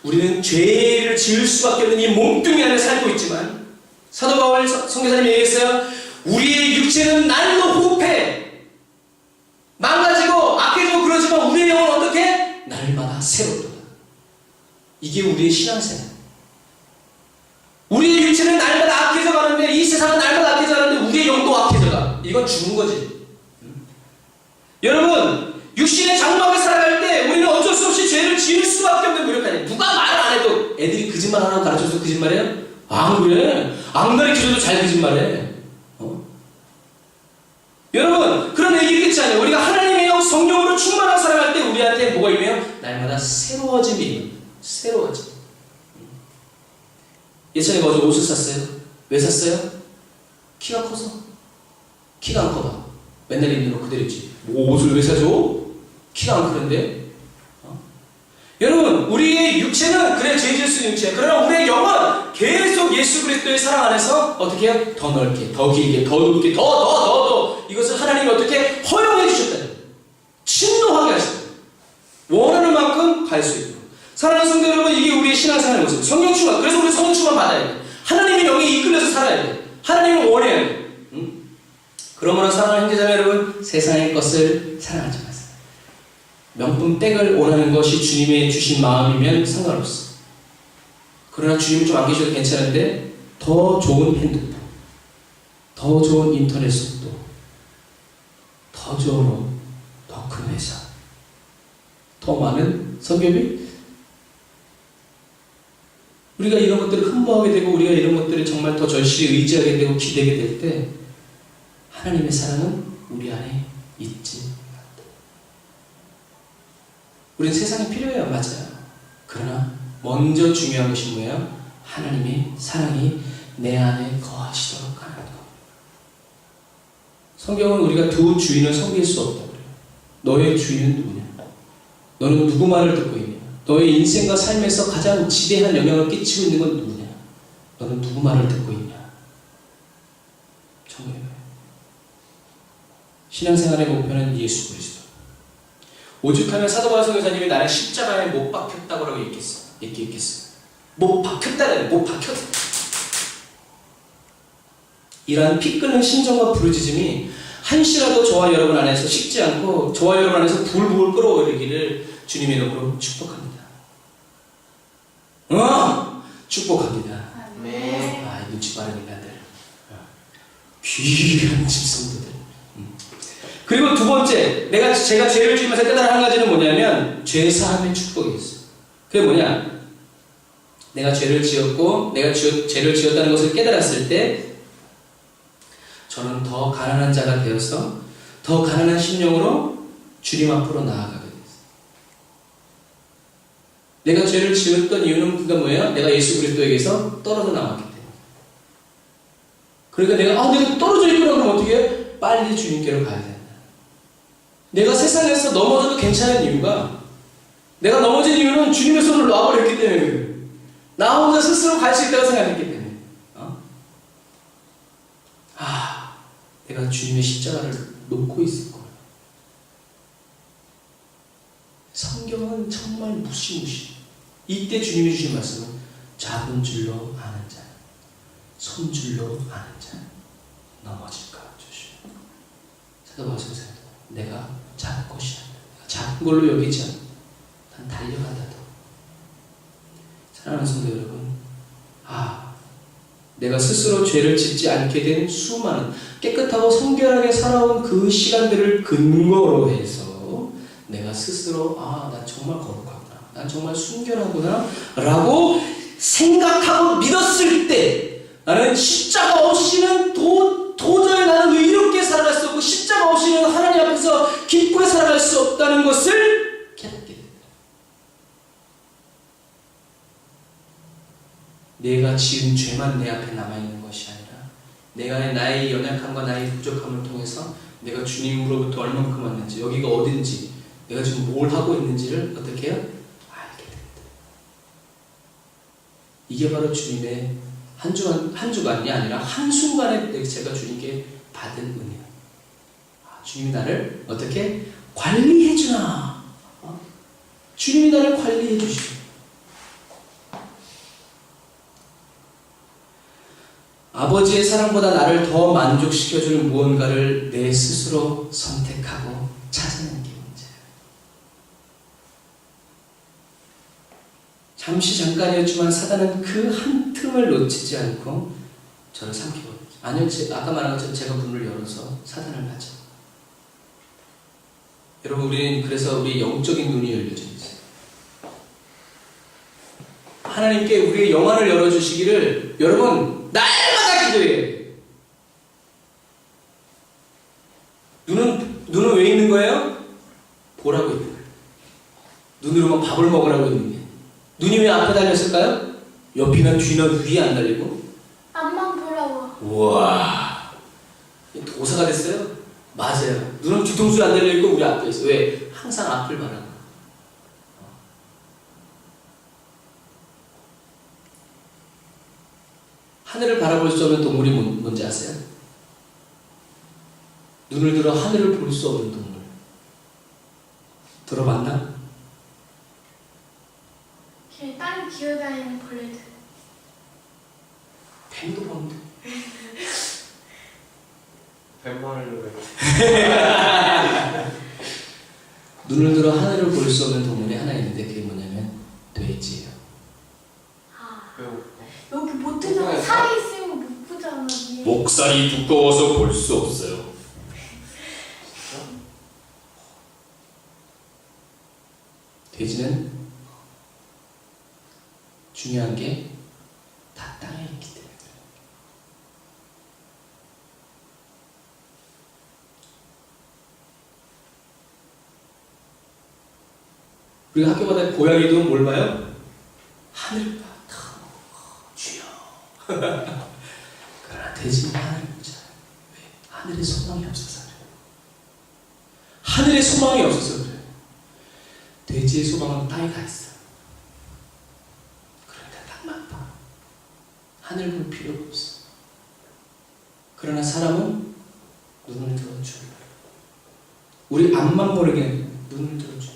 S1: 우리는 죄를 지을 수밖에 없는 이 몸뚱이 안에 살고 있지만 사도 바울 선교사님이 얘기했어요. 우리의 육체는 날로 호흡해 망가지고 악해지고 그러지만 우리의 영은 어떻게? 날마다 새롭다. 이게 우리의 신앙생활. 우리의 육체는 날마다 악해져 가는데 이 세상은 날마다 악해져 가는데 우리의 영도 악해져 가. 이건 죽은 거지. 여러분, 육신의 장막에 살아갈 때 우리는 어쩔 수 없이 죄를 지을 수밖에 없는 노력하니 누가 말을 안 해도 애들이 거짓말 하라고 가르쳐서 거짓말해요? 안 그래. 안 가르쳐줘도 잘 거짓말해. 여러분, 그런 얘기 끝이 아니에요. 우리가 하나님의 영 성령으로 충만하게 살아갈 때 우리한테 뭐가 임해요? 날마다 새로워짐이 임해요. 새로워짐. 예전에 어제 옷을 샀어요. 왜 샀어요? 키가 커서. 키가 안 커봐. 맨날 입는 거 그대로 입지. 뭐 옷을 왜 사줘? 키가 안 크는데? 여러분, 우리의 육체는 그래 죄 지을 수 있는 육체야. 그러나 우리의 영은 계속 예수 그리스도의 사랑 안에서 어떻게 해요? 더 넓게, 더 길게, 더 높게, 더 이것을 하나님이 어떻게 허용해 주셨다. 진노하게 하셨다. 원하는 만큼 갈 수 있도록. 사랑하는 성도 여러분, 이게 우리의 신앙생활의 모습. 성령 충만. 그래서 우리 성령 충만 받아야 돼. 하나님의 영이 이끌려서 살아야 돼. 하나님을 원해야 돼. 그러므로 사랑하는 형제자매 여러분, 세상의 것을 사랑하지 마세요. 명품 땡을 원하는 것이 주님의 주신 마음이면 상관없어. 그러나 주님이 좀 안 계셔도 괜찮은데 더 좋은 핸드폰, 더 좋은 인터넷 속도, 더 좋은 옷, 더 큰 회사, 더 많은 성교비, 우리가 이런 것들을 흠모하게 되고 우리가 이런 것들을 정말 더 절실히 의지하게 되고 기대게 될 때 하나님의 사랑은 우리 안에 있지 않다. 우리는 세상이 필요해요. 맞아요. 그러나 먼저 중요한 것이 뭐예요? 하나님의 사랑이 내 안에 거하시도록 하는 것. 성경은 우리가 두 주인을 섬길 수 없다고 그래요. 너의 주인은 누구냐? 너는 누구 말을 듣고 있냐? 너의 인생과 삶에서 가장 지대한 영향을 끼치고 있는 건 누구냐? 너는 누구 말을 듣고 있냐? 정말 신앙생활의 목표는 예수 그리스도. 오죽하면 사도 바울 선교사님이 나를 십자가에 못 박혔다고 얘기했어. 못 박혔다는 못 박혔다. 이러한 피 끓는 심정과 부르짖음이 한시라도 저와 여러분 안에서 식지 않고 저와 여러분 안에서 불불 끓어오르기를 주님의 이름으로 축복합니다. 축복합니다.
S2: 네.
S1: 아, 눈치 빠른 인간들. 귀한 집성도들. 그리고 두 번째, 제가 죄를 지으면서 깨달은 한 가지는 뭐냐면, 죄사함의 축복이 있어요. 그게 뭐냐? 내가 죄를 지었고, 내가 죄를 지었다는 것을 깨달았을 때, 저는 더 가난한 자가 되어서, 더 가난한 심령으로 주님 앞으로 나아가게 됐어요. 내가 죄를 지었던 이유는 그가 뭐예요? 내가 예수 그리스도에게서 떨어져 나왔기 때문에. 그러니까 내가 떨어져 있구나 그러면 어떻게 해? 빨리 주님께로 가야 된다. 내가 세상에서 넘어져도 괜찮은 이유가, 내가 넘어진 이유는 주님의 손을 놔버렸기 때문에 그래요. 나 혼자 스스로 갈 수 있다고 생각했기 때문에. 내가 주님의 십자가를 놓고 있을 거예요. 성경은 정말 무시무시. 이때 주님이 주신 말씀은 작은 줄로 아는 자, 손줄로 아는 자, 넘어질까 조심. 찾아보세요. 내가 작은 것이 아니라, 내가 작은 걸로 여기지 않아. 난 달려간다도. 사랑하는 성도 여러분, 내가 스스로 죄를 짓지 않게 된 수많은 깨끗하고 성결하게 살아온 그 시간들을 근거로 해서 내가 스스로 난 정말 거룩하구나, 난 정말 순결하구나 라고 생각하고 믿었을 때 나는 십자가 없이는 도저히 나는 의롭게 살아갈 수 없고 십자가 없이는 하나님 앞에서 기쁘게 살아갈 수 없다는 것을 깨닫게 됩니다. 내가 지은 죄만 내 앞에 남아있는 것이 아니라 내가 나의 연약함과 나의 부족함을 통해서 내가 주님으로부터 얼만큼 왔는지, 여기가 어딘지, 내가 지금 뭘 하고 있는지를 어떻게 해요? 알게 됩니다. 이게 바로 주님의 한 주간이 아니라 한순간에 제가 주님께 받은 은혜예요. 주님이 나를 어떻게 관리해주나. 주님이 나를 관리해주시고, 아버지의 사랑보다 나를 더 만족시켜줄 무언가를 내 스스로 선택하고 찾아내는 게 문제예요. 잠깐이었지만 사단은 그 한 틈을 놓치지 않고 저를 삼키거든요. 아니요, 아까 말한 것처럼 제가 문을 열어서 사단을 맞아. 여러분, 우리는 그래서 우리 영적인 눈이 열려져 있어요. 하나님께 우리의 영안을 열어주시기를 여러분 날마다 기도해요. 눈은 왜 있는 거예요? 보라고 있는 거예요. 눈으로만 밥을 먹으라고 있는 게. 눈이 왜 앞에 달렸을까요? 옆이나 뒤나 위에 안 달리고?
S3: 앞만 보라고.
S1: 우와, 도사가 됐어요? 맞아요. 눈은 뒤통수에 안 달려있고 우리 앞에 있어. 왜? 항상 앞을 바라고. 하늘을 바라볼 수 없는 동물이 뭔지 아세요? 눈을 들어 하늘을 볼 수 없는 동물. 들어봤나?
S3: 땅 기어다니는 벌레들.
S1: 뱀도 보는데.
S2: 뱀만을
S1: 눈을 들어 하늘을 볼 수 없는 동물이 하나 있는데 그게 뭐냐면 돼지예요.
S3: 여기 못 들어. 살이 있으면 못 보잖아. 위에.
S1: 목살이 두꺼워서 볼 수 없어요. 돼지는 중요한 게 다 땅에 있기 때문에. 우리가 학교마다 고양이도 뭘 봐요? 하늘을 봐. 주여. 그러나 돼지는 하늘을 보지 않아요. 왜? 하늘에 소망이 없어서 그래요. 하늘에 소망이 없어서 그래요. 돼지의 소망은 땅에 가 있어요. 그러니까 땅만 봐. 하늘 볼 필요가 없어. 그러나 사람은 눈을 들어줘요. 우리 앞만 모르게 눈을 들어줘요.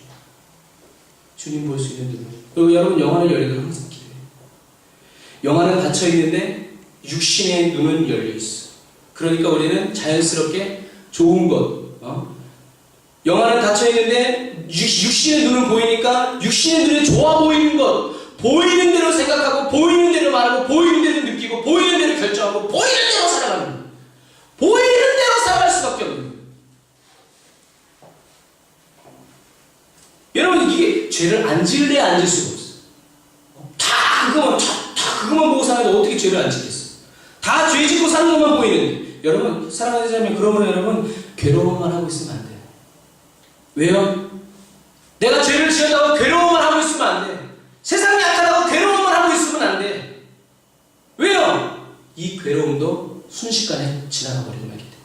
S1: 주님 볼 수 있는 눈을. 그리고 여러분, 영안을 열리도록 항상 기도해요. 영안은 닫혀 있는데 육신의 눈은 열려 있어. 그러니까 우리는 자연스럽게 좋은 것, 영화는 닫혀있는데 육신의 눈은 보이니까 육신의 눈에 좋아 보이는 것, 보이는 대로 생각하고 보이는 대로 말하고 보이는 대로 느끼고 보이는 대로 결정하고 보이는 대로 살아가는 거예요. 보이는 대로 살아갈 수밖에 없는 거예요. 여러분, 이게 죄를 안 지을래 안 지을 수가 없어요. 다 그것만 보고 사는데 어떻게 죄를 안 지겠어? 다 죄 짓고 사는 것만 보이는데, 여러분, 사랑하는 자매, 그러면 여러분 괴로움만 하고 있으면 안 돼요. 왜요? 내가 죄를 지었다고 괴로움만 하고 있으면 안 돼. 세상이 약하다고 괴로움만 하고 있으면 안 돼. 왜요? 이 괴로움도 순식간에 지나가 버리는 거기 때문에.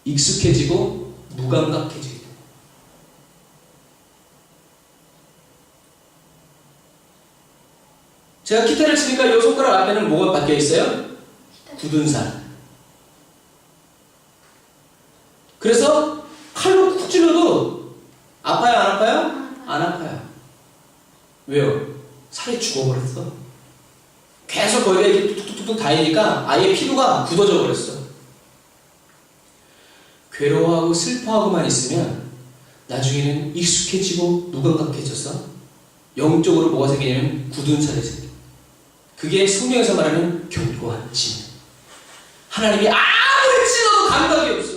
S1: 익숙해지고 무감각해지기 때문에. 제가 기타를 치니까 이 손가락 앞에는 뭐가 박혀 있어요? 굳은 살. 그래서 칼로 쿡 찔러도 아파요, 안 아파요? 안 아파요. 왜요? 살이 죽어버렸어. 계속 거기가 이렇게 툭툭툭툭 다니니까 아예 피부가 굳어져 버렸어. 괴로워하고 슬퍼하고만 있으면 나중에는 익숙해지고 무감각해져서 영적으로 뭐가 생기냐면 굳은 살이 생겨. 그게 성경에서 말하는 견고한 진. 하나님이 아무리 찔러도 감각이 없어.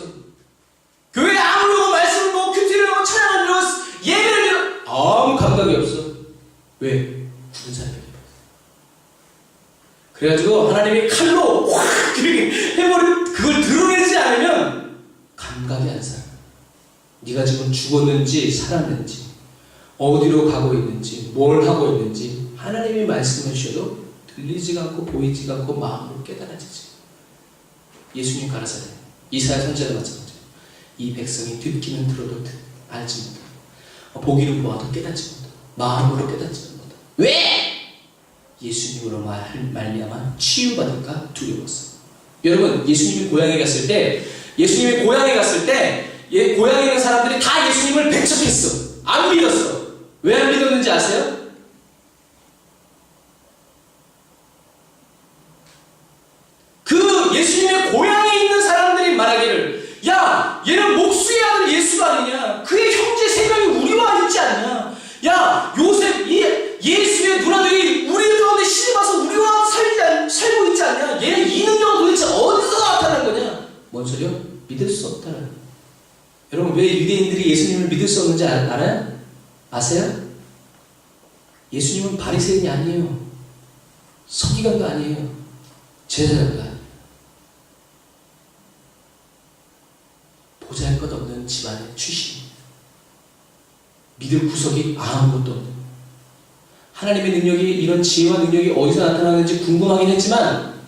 S1: 교회에 아무리 오고 말씀을 보고 큐티를 하고 찬양을 들어 예배를 들어 아무 감각이 없어. 왜? 굳은 살이 생겨. 그래가지고 하나님이 칼로 확 이렇게 해버린 그걸 드러내지 않으면 감각이 안 살아. 네가 지금 죽었는지 살았는지 어디로 가고 있는지 뭘 하고 있는지 하나님이 말씀해 주셔도 들리지가 않고 보이지가 않고 마음으로 깨달아지지. 예수님 가라사대 이사야 선지자도 마찬가지예요. 이 백성이 듣기는 들어도 알지 못하고 보기는 보아도 깨닫지 못하고 마음으로 깨닫지 못하고. 왜? 예수님으로 말미암아 치유받을까 두려웠어. 여러분, 예수님이 고향에 갔을 때 고향에 있는 사람들이 다 예수님을 배척했어. 안 믿었어. 왜 안 믿었는지 아세요? 그 예수님의 고향에 있는 사람들이 말하기를, 야, 얘는 목수의 아들 예수가 아니냐? 그의 형제 세 명이 우리와 있지 않냐? 야, 요셉, 예수의 누나들이 우리 가운데 시집와서 우리와 살고 있지 않냐? 얘는 이 능력은 도대체 어디서 나타난 거냐? 뭔 소리요? 믿을 수 없다는 거예요. 여러분, 왜 유대인들이 예수님을 믿을 수 없는지 알아요? 아세요? 예수님은 바리새인이 아니에요. 서기관도 아니에요. 제사장도 아니에요. 보잘것없는 집안의 출신입니다. 믿을 구석이 아무것도 없는 거예요. 하나님의 능력이, 이런 지혜와 능력이 어디서 나타나는지 궁금하긴 했지만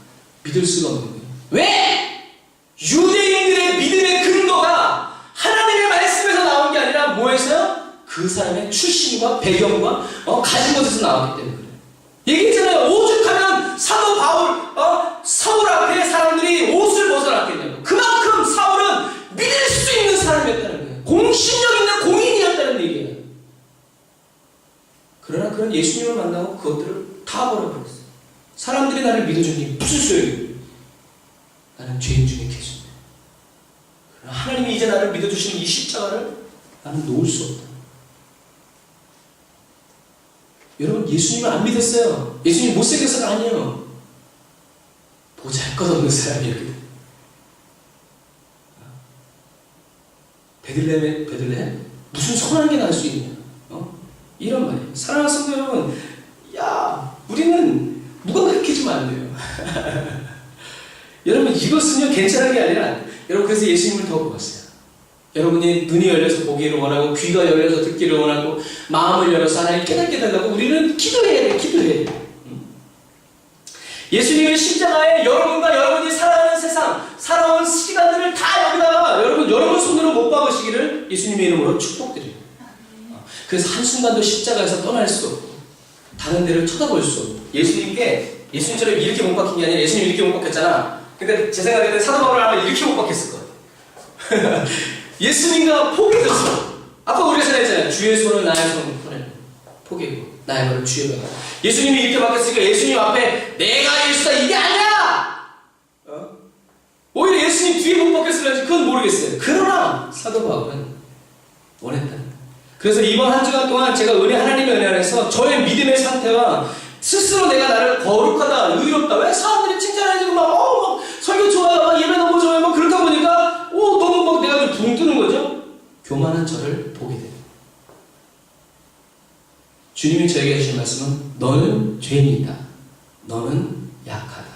S1: 믿을 수가 없는 거예요. 왜? 유대인들의 믿음의 근거가 하나님의 말씀에서 나온 게 아니라 뭐에서요? 그 사람의 출신과 배경과 가진 것에서 나왔기 때문에 그래요. 얘기했잖아요. 오죽하면 사도 바울, 사울 앞에 사람들이 옷을 벗어났겠냐고. 그만큼 사울은 믿을 수 있는 사람이었다는 거예요. 공신력 있는 공인이었다는 얘기예요. 그러나 그런 예수님을 만나고 그것들을 다 버려버렸어요. 사람들이 나를 믿어주니 무슨 소용이에요? 나는 죄인 중에 계신데. 그러나 하나님이 이제 나를 믿어주시는 이 십자가를 나는 놓을 수 없다. 여러분, 예수님을 안 믿었어요. 예수님 못생겨서가 아니에요. 보잘것없는 사람이었거든. 베들레헴? 무슨 선한 게 날 수 있냐? 이런 말이에요. 사랑하는 성도 여러분, 야, 우리는 무감각해지면 안 돼요. 여러분, 이것은요 괜찮은 게 아니라, 여러분, 그래서 예수님을 더 보았어요. 여러분이 눈이 열려서 보기를 원하고 귀가 열려서 듣기를 원하고 마음을 열어서 하나님 깨닫게 달라고 우리는 기도해야 돼. 기도해야 돼. 예수님의 십자가에 여러분과 여러분이 살아가는 세상, 살아온 시간들을 다 여기다가 여러분 손으로 못 박으시기를 예수님의 이름으로 축복드려요. 그래서 한순간도 십자가에서 떠날 수 없고 다른 데를 쳐다볼 수 없고, 예수님처럼 이렇게 못 박힌 게 아니라 예수님 이렇게 못 박혔잖아. 근데 제 생각에는 사도 바울을 하면 이렇게 못 박혔을 거예요. 예수님과 포기했어. 아까 우리가 전했잖아요. 주의 손을 나의 손을 포기했고 나야말로 주의 병이다. 예수님이 이렇게 맡겼으니까 예수님 앞에 내가 예수다 이게 아니야. 오히려 예수님 뒤에 못 박혔을지 그건 모르겠어요. 그러나 사도 바울은 원했다. 그래서 이번 한 주간 동안 제가 하나님의 은혜 안에서 저의 믿음의 상태와 스스로 내가 나를 거룩하다, 의롭다. 왜 사람들이 칭찬해주고 막 설교 좋아요, 막 예배 너무 좋아요, 막 그러다 보니까 너무 막 내가 좀 붕 뜨는 거죠. 교만한 저를 보게 돼요. 주님이 저에게 하신 말씀은 너는 죄인이다. 너는 약하다.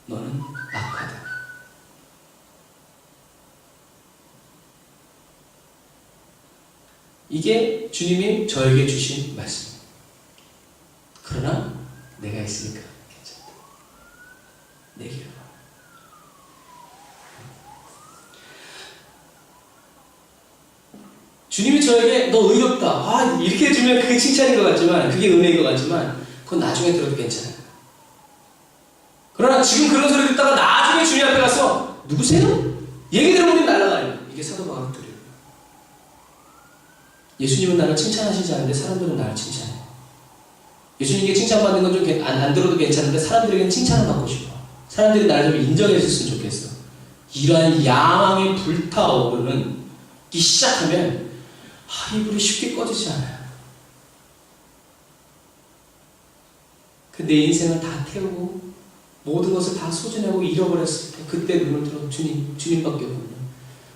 S1: 너는 악하다. 이게 주님이 저에게 주신 말씀입니다. 그러나 내가 있으니까 괜찮다. 내 길을 봐. 주님이 저에게 너 의롭다. 이렇게 해주면 그게 칭찬인 것 같지만, 그게 은혜인 것 같지만, 그건 나중에 들어도 괜찮아요. 그러나 지금 그런 소리 듣다가 나중에 주님 앞에 가서 누구세요? 얘기 들어보니 날아가요. 이게 사도 바울의 두려워요. 예수님은 나를 칭찬하시지 않는데 사람들은 나를 칭찬해요. 예수님께 칭찬받는 건 좀 안 들어도 괜찮은데 사람들에게는 칭찬을 받고 싶어. 사람들이 나를 좀 인정해 줬으면 좋겠어. 이러한 야망이 불타오르는 기 시작하면 이 불이 쉽게 꺼지지 않아요. 내 인생을 다 태우고 모든 것을 다 소진하고 잃어버렸을 때 그때 눈을 들어 주님밖에 없거든요.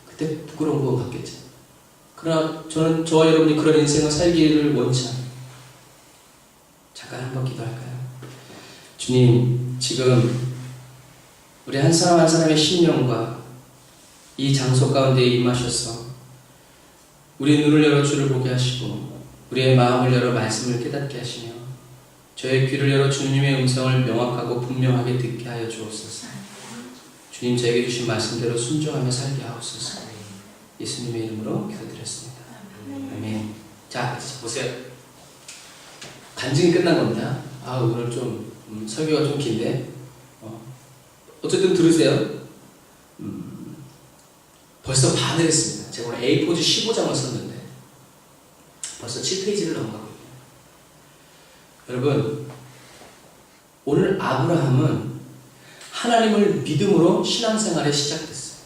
S1: 그때 부끄러운 건 받겠죠. 그러나 저는 저와 여러분이 그런 인생을 살기를 원치 않아요. 잠깐 한번 기도할까요? 주님, 지금 우리 한 사람 한 사람의 심령과 이 장소 가운데 임하셔서 우리의 눈을 열어 주를 보게 하시고 우리의 마음을 열어 말씀을 깨닫게 하시며 저의 귀를 열어 주님의 음성을 명확하고 분명하게 듣게 하여 주옵소서. 주님 저에게 주신 말씀대로 순종하며 살게 하옵소서. 예수님의 이름으로 기도드렸습니다. 아멘. 자, 보세요. 간증이 끝난 겁니다. 오늘 좀 설교가 좀 긴데 어쨌든 들으세요. 벌써 반을 했습니다. 제가 오늘 A4지 15장을 썼는데 벌써 7페이지를 넘어가고 있네요. 여러분, 오늘 아브라함은 하나님을 믿음으로 신앙생활에 시작됐어요.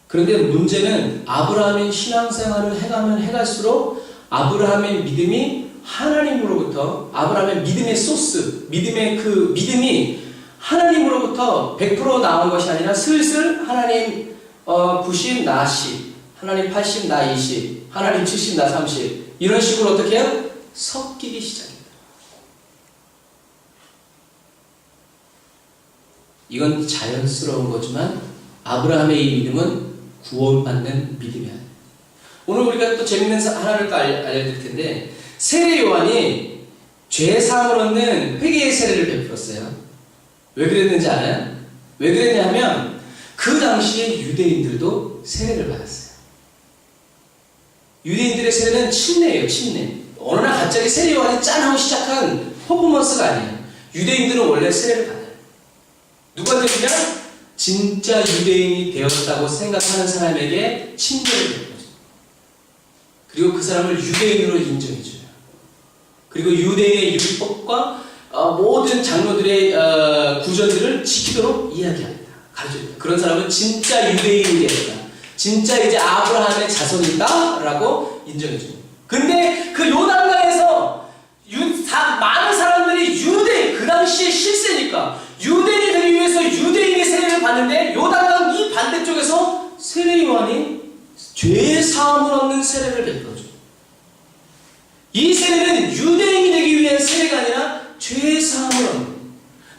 S1: 그런데 문제는 아브라함이 신앙생활을 해가면 해갈수록 아브라함의 믿음이 하나님으로부터, 아브라함의 믿음의 소스, 믿음이 하나님으로부터 100% 나온 것이 아니라 슬슬 하나님 90 나 10, 하나님 80 나 20, 하나님 70 나 30 이런 식으로 어떻게 해요? 섞이기 시작합니다. 이건 자연스러운 거지만 아브라함의 이 믿음은 구원받는 믿음이야. 오늘 우리가 또 재밌는 하나를 알려드릴 텐데 세례 요한이 죄사함을 얻는 회개의 세례를 베풀었어요. 왜 그랬는지 알아요? 왜 그랬냐면 그 당시에 유대인들도 세례를 받았어요. 유대인들의 세례는 침례예요. 침례. 어느 날 갑자기 세례 요한이 짠 하고 시작한 퍼포먼스가 아니에요. 유대인들은 원래 세례를 받아요. 누구한테 그냥 진짜 유대인이 되었다고 생각하는 사람에게 침례를 베풀어줘요. 그리고 그 사람을 유대인으로 인정해줘요. 그리고 유대인의 율법과 모든 장로들의 구절들을 지키도록 이야기합니다. 가르쳐줍니다. 그런 사람은 진짜 유대인이 되었다. 진짜 이제 아브라함의 자손이다 라고 인정해줍니다. 근데 그 요단강에서 많은 사람들이 유대인, 그 당시에 실세니까 유대인이 되기 위해서 유대인이 세례를 받는데 요단강 이 반대쪽에서 세례 요한이 죄 사함을 얻는 세례를 베풀어줘요. 이 세례는 유대인이 되기 위한 세례가 아니라 죄 사함을 얻는,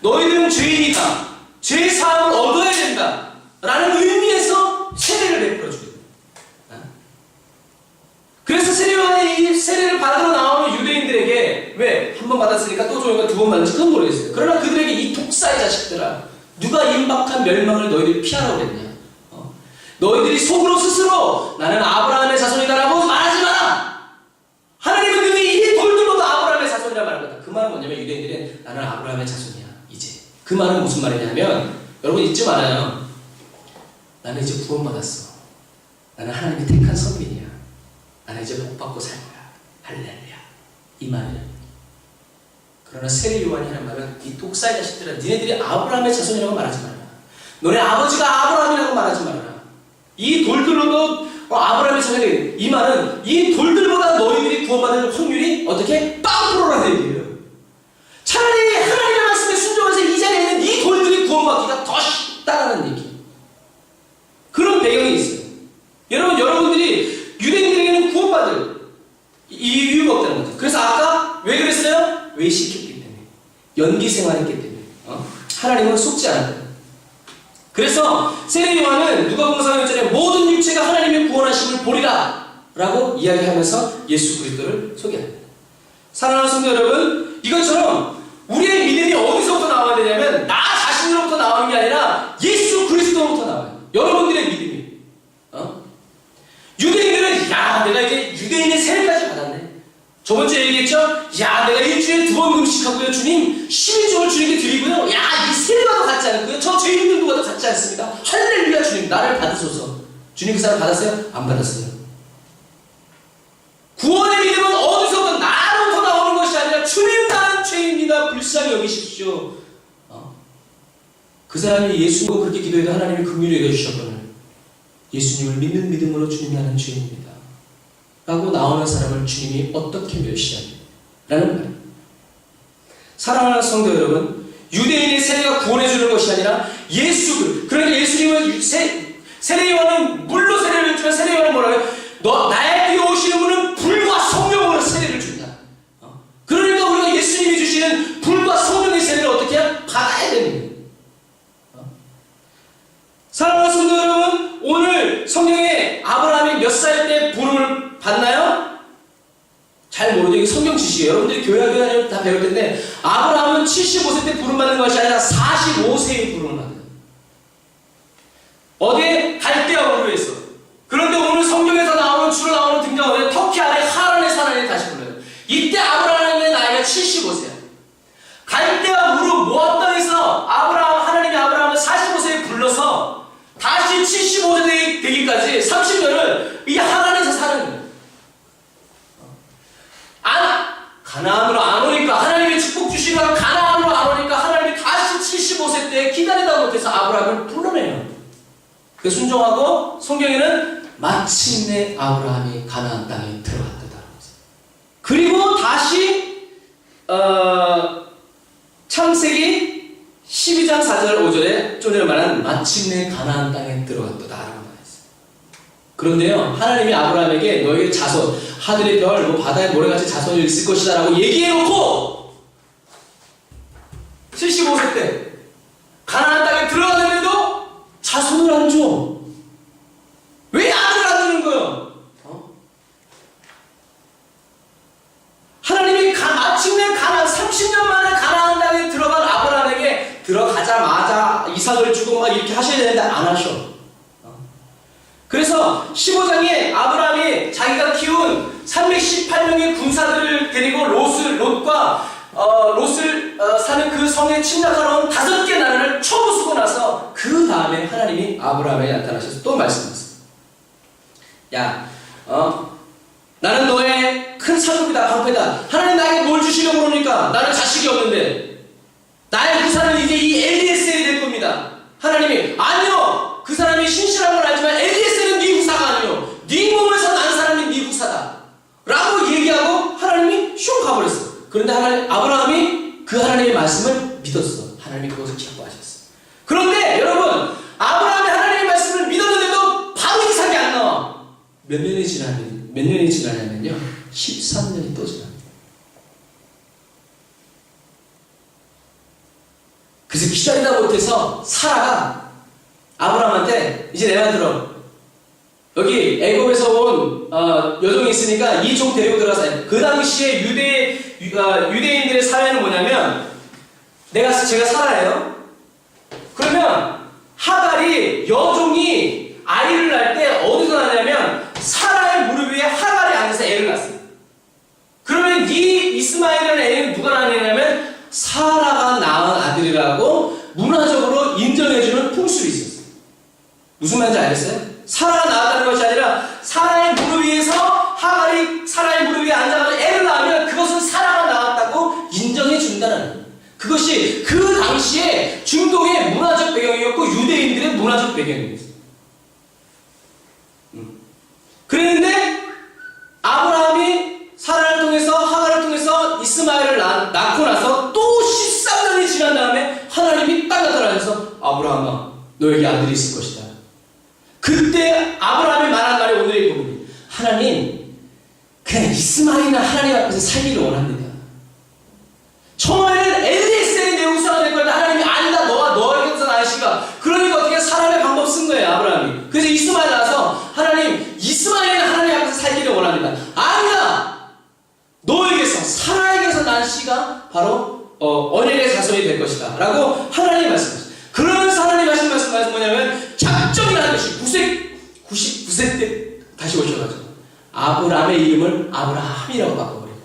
S1: 너희들은 죄인이다, 죄 사함을 얻어야 된다 라는 의미에서 세례를 베풀어줘요. 그래서 세례 요한의 이 세례를 받으러 나오는 유대인들에게 왜? 한 번 받았으니까 또 좋으니까 두 번 받는지 그건 모르겠어요. 그러나 그들에게 이 독사의 자식들아, 누가 임박한 멸망을 너희들이 피하라고 그랬냐? 너희들이 속으로 스스로 나는 아브라함의 자손이다라고 말하지 마라. 하나님은 능히 이 돌들로도 아브라함의 자손이라 말한 거다. 그 말은 뭐냐면 유대인들은 나는 아브라함의 자손이야 이제. 그 말은 무슨 말이냐면 여러분 잊지 말아요. 나는 이제 구원받았어. 나는 하나님이 택한 선민이야. 나는 이제 복 받고 살 거야. 할렐루야. 이 말이야. 그러나 세례 요한이 하는 말은 이 독사의 자식들아, 니네들이 아브라함의 자손이라고 말하지 말라. 너네 아버지가 아브라함이라고 말하지 말라. 이 돌들로도 아브라함의 자손이, 이 말은 이 돌들보다 너희들이 구원받을 확률이 어떻게? 빵프로라는 얘기예요. 차라리 하나님의 말씀에 순종해서 이 자리에 있는 이 돌들이 구원받기가 더 쉽다라는 얘기. 그런 배경이 있어요. 여러분들이 유대인들에게는 구원받을 이유가 없다는 거죠. 그래서 아까 왜 그랬어요? 외식했기 때문에, 연기 생활했기 때문에, 하나님은 속지 않았다. 그래서 세례 요한은 누가복음 4장에 모든 육체가 하나님의 구원하심을 보리라 라고 이야기하면서 예수 그리스도를 소개합니다. 사랑하는 성도 여러분, 이것처럼 우리의 믿음이 어디서부터 나와야 되냐면 나 자신으로부터 나오는 게 아니라 예수 그리스도로부터 나와요. 여러분들의 믿음이. 유대인들은 야, 내가 이제 유대인의 세례까지 받았네. 저번주에 얘기했죠? 야, 내가 일주일에 2번 금식하고요. 주님 12종을 주님께 드리고요. 야, 이 세례가도 같지 않고요. 저 죄인들 누가도 같지 않습니다. 할렐루야 주님, 나를 받으소서. 주님 그 사람 받았어요? 안 받았어요. 구원의 믿음은 어디서부터 나로부터 나오는 것이 아니라 주님 나는 죄인입니다. 불쌍히 여기십시오. 그 사람이 예수님과 그렇게 기도해도 하나님이 긍휼히 여겨주셨거늘 예수님을 믿는 믿음으로 주님 나는 죄인입니다 라고 나오는 사람을 주님이 어떻게 멸시하냐 라는 말이에요. 사랑하는 성도 여러분, 유대인의 세례가 구원해주는 것이 아니라 그러니까 예수님은 세례 요한은 물로 세례를 주지만 세례 요한은 뭐라고요? 나의 뒤에 오시는 분은 불과 성령으로 세례를 준다. 그러니까 우리가 예수님이 주시는 불과 성령의 세례를 어떻게 해야? 받아야 되는 거예요. 사랑하는 성도 여러분, 오늘 성경에 아브라함이 몇 살 때 부름을 받나요? 잘 모르죠. 이게 성경 지식이에요. 여러분들이 교회 다니면 다 배울 텐데 아브라함은 75세 때 부름 받는 것이 아니라 45세에 부름을 받아요. 어디에? 갈대아 우르에서. 그런데 오늘 성경에서 주로 나오는 등장어는 터키 아래 하란의 사나이를 다시 불러요. 이때 아브라함의 나이가 75세야. 갈대아 우르 모압 땅에서 하나님이 아브라함을 45세에 불러서 다시 75세 되기까지 30년을 이 하란에서 사는 거예요. 가나안으로 안 오니까, 하나님의 축복 주시다가 가나안으로 안 오니까 하나님이 다시 75세 때 기다리다 못해서 아브라함을 불러내요. 그 순종하고 성경에는 마침내 아브라함이 가나안 땅에 들어갔다. 그리고 다시 창세기 12장 4절 5절에 좀 전에 말한 마침내 가나안 땅에 들어갔다 라고 말했어요. 그런데요, 하나님이 아브라함에게 너희의 자손, 하늘의 별, 바다의 모래같이 자손이 있을 것이다 라고 얘기해놓고 75세 때 가나안 땅에 들어갔는데도 자손을 안 줘. 왜 아들을 안 주는 거예요? 하나님이 마침내 30년 만에 가나안 땅에 들어간 아브라함에게 들어가자마자 이삭을 주고 막 이렇게 하셔야 되는데 안 하셔. 그래서 15장에 아브라함이 자기가 키운 318명의 군사들을 데리고 롯과 롯을 사는 그 성에 침략하러 온 5개 나라를 쳐부수고 나서 그 다음에 하나님이 아브라함에게 나타나셔서 또 말씀하셨어요. 야, 나는 너의 큰 상급이다, 방패다. 하나님 나에게 뭘 주시려고 그러니까? 나는 자식이 없는데 나의 후사는 이제 이 엘리에셀이 될 겁니다. 하나님이 아니요, 그 사람이 신실한 걸 알지만 엘리에셀은 네 후사가 아니요, 네 몸에서 난 사람이 네 후사다 라고 얘기하고 하나님이 슝 가버렸어. 그런데 아브라함이 그 하나님의 말씀을 믿었어. 하나님이 그것을 기뻐하셨어. 그런데 여러분, 아브라함이 하나님의 말씀을 믿었는데도 바로 이삭이 안 나와. 몇 년이 지나냐면요 13년이 또 지납니다. 그래서 기다리다 못해서 사라가 아브라함한테 이제 내 말 들어. 여기 애굽에서 온 여종이 있으니까 이 종 데리고 들어가서. 그 당시에 유대인들의 사회는 뭐냐면 제가 사라예요. 그러면 하갈이 여종이 아이를 낳을 때 어디서 낳냐면 사라의 무릎 위에 하갈이 앉아서 애를 낳았어요. 그러면 이 이스마엘이라는 애는 누가 낳느냐면 사라가 낳은 아들이라고 문화적으로 인정해주는 풍습이 있었어요. 무슨 말인지 알겠어요? 사라가 낳았다는 것이 아니라 사라의 무릎 위에서 하갈이 그것이 그 당시에 중동의 문화적 배경이었고 유대인들의 문화적 배경이었어요. 그랬는데 아브라함이 사라를 통해서 하갈을 통해서 이스마엘을 낳고 나서 또 13년이 지난 다음에 하나님이 딱 나타나셔서 아브라함아 너에게 아들이 있을 것이다. 그때 아브라함이 말한 말이 오늘의 부분이에요. 하나님 그냥 이스마엘이나 하나님 앞에서 살기를 원합니다. 처음에는 엘리에셀이 내 우상이 될 거다. 하나님이 아니다. 너와 너에게서 나는 씨가. 그러니까 어떻게 사람의 방법 쓴 거예요 아브라함이. 그래서 이스마엘 나와서 하나님 이스마엘은 하나님 앞에서 살기를 원합니다. 아니다. 너에게서 사라에게서 난 씨가 바로 언약의 자손이 될 것이다 라고 하나님이 말씀하셨어요. 그러면서 하나님 하신 말씀은 뭐냐면 작정이라는 것이 99세 때 다시 오셔가지고 아브라함의 이름을 아브라함이라고 바꿔버리고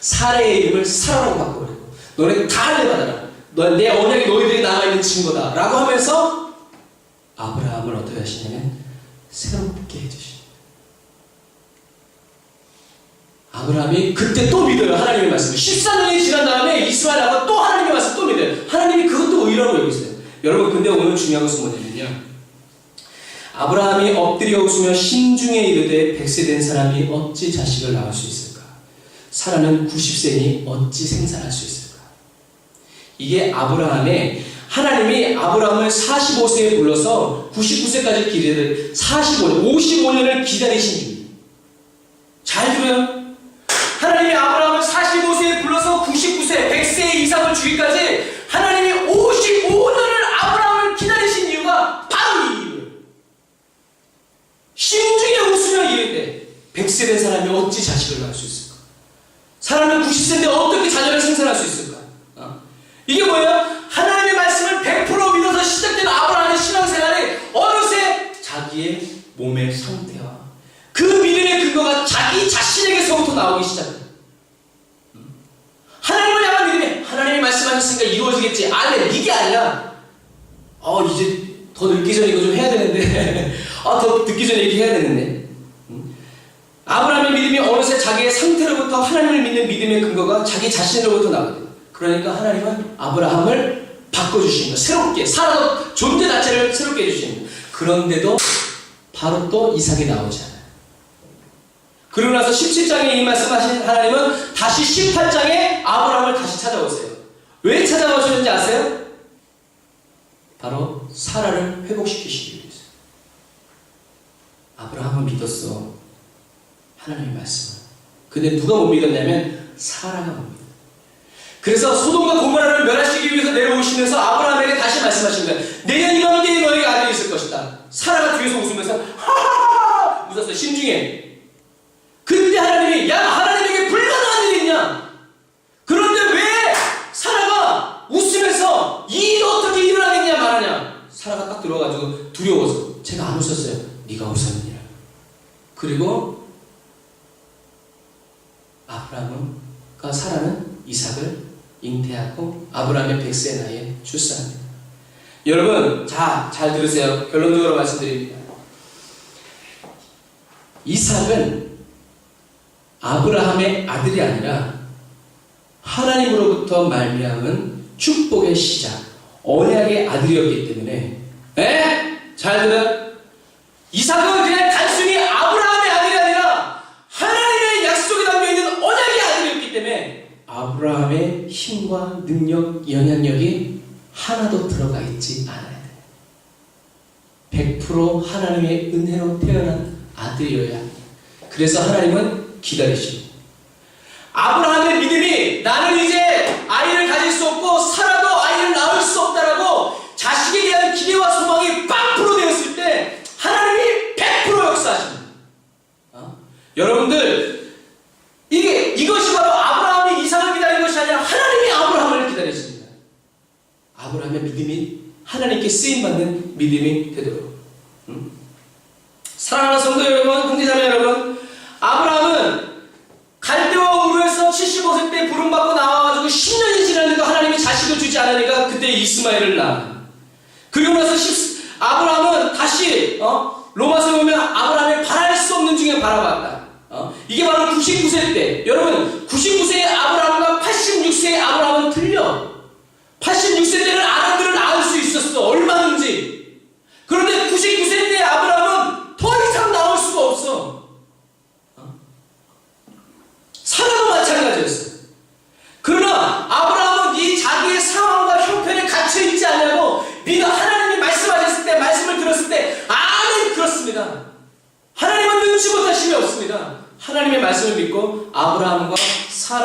S1: 사라의 이름을 사라라고 바꿔버리고 너네 다 할례받아라. 내 언약이 너희들이 남아있는 증거다 라고 하면서 아브라함을 어떻게 하시냐면 새롭게 해주십니다. 아브라함이 그때 또 믿어요. 하나님의 말씀을. 14년이 지난 다음에 이스마엘하고 또 하나님의 말씀을 또 믿어요. 하나님이 그것도 의라고 여기있어요. 여러분 근데 오늘 중요한 것은 뭐냐면요. 아브라함이 엎드려 웃으며 심중에 이르되 100세 된 사람이 어찌 자식을 낳을 수 있을까? 사라는 90세니 어찌 생산할 수 있을까? 이게 하나님이 아브라함을 45세에 불러서 99세까지 기다릴 55년을 기다리신 이유. 잘 들어요. 하나님이 아브라함을 45세에 불러서 99세, 100세 이상을 주기까지 하나님이 55년을 아브라함을 기다리신 이유가 바로 이 이유예요. 심중에 웃으며 이르되 100세 된 사람이 어찌 자식을 낳을 수 있을까? 사람은 90세인데 어떻게 자녀를 생산할 수 있을까? 이게 뭐예요? 하나님의 말씀을 100% 믿어서 시작된 아브라함의 신앙생활이 어느새 자기의 몸의 상태와 그 믿음의 근거가 자기 자신에게서부터 나오기 시작해요. 하나님을 향한 믿음이 하나님이 말씀하셨으니까 이루어지겠지. 아니 이게 아니라 이제 더 늦기 전에 이거 좀 해야 되는데 더 늦기 전에 이렇게 해야 되는데 아브라함의 믿음이 어느새 자기의 상태로부터 하나님을 믿는 믿음의 근거가 자기 자신으로부터 나거든요. 그러니까 하나님은 아브라함을 바꿔주시는 거예요. 새롭게 살아도 존재 자체를 새롭게 해주시는 거예요. 그런데도 바로 또 이삭이 나오지 않아요. 그러고 나서 17장에 이 말씀하신 하나님은 다시 18장에 아브라함을 다시 찾아오세요. 왜 찾아오셨는지 아세요? 바로 사라를 회복시키시기 위해서. 아브라함은 믿었어. 하나님의 말씀을. 근데 누가 못 믿었냐면 사라가 못 믿었어요. 그래서 소돔과 고모라를 멸하시기 위해서 내려오시면서 아브라함에게 다시 말씀하신 거예요. 내년 이맘때에 너에게 아들이 있을 것이다. 사라가 뒤에서 웃으면서 하하하 웃었어요. 심중에. 그때 하나님이 하나님에게 불가능한 일이 있냐? 그런데 왜 사라가 웃으면서 이 일이 어떻게 일어나겠냐 말하냐? 사라가 딱 들어가지고 두려워서 제가 안 웃었어요. 네가 웃었느니라. 그리고 아브라함과 사라는 이삭을 잉태하고 아브라함의 100세 나이에 출산합니다. 여러분 잘 들으세요. 결론적으로 말씀드립니다. 이삭은 아브라함의 아들이 아니라 하나님으로부터 말미암은 축복의 시작, 언약의 아들이었기 때문에 잘 들어요? 이삭은 그냥 단순히 아브라함의 아들이 아니라 하나님의 약속이 담겨있는 언약의 아들이었기 때문에 아브라함의 힘과 능력, 영향력이 하나도 들어가 있지 않아요. 100% 하나님의 은혜로 태어난 아들이어야 합니다. 그래서 하나님은 기다리시고 아브라함의 믿음이 나는 이제 아이를 가질 수 없고 살아도 아이를 낳을 수 없다라고 자식에 대한 기대와 소망이 0% 되었을 때 하나님이 100% 역사하십니다. 여러분들 이것이 바로 아브라함이 이삭을 기다린 것이 아니라 하나님이 아브라함을 기다리십니다. 아브라함의 믿음이 하나님께 쓰임받는 믿음이 되도록. 사랑하는 성도 여러분, 형제자매 여러분, 아브라함은 갈대와 우르에서 75세 때 부름받고 나와가지고 10년이 지났는데도 하나님이 자식을 주지 않으니까 그때 이스마엘을 낳아. 그리고 나서 아브라함은 다시 로마서에 보면 아브라함의 바랄 수 없는 중에 바라봤다. 이게 바로 99세 때. 여러분 99세의 아브라함과 86세의 아브라함은 틀려.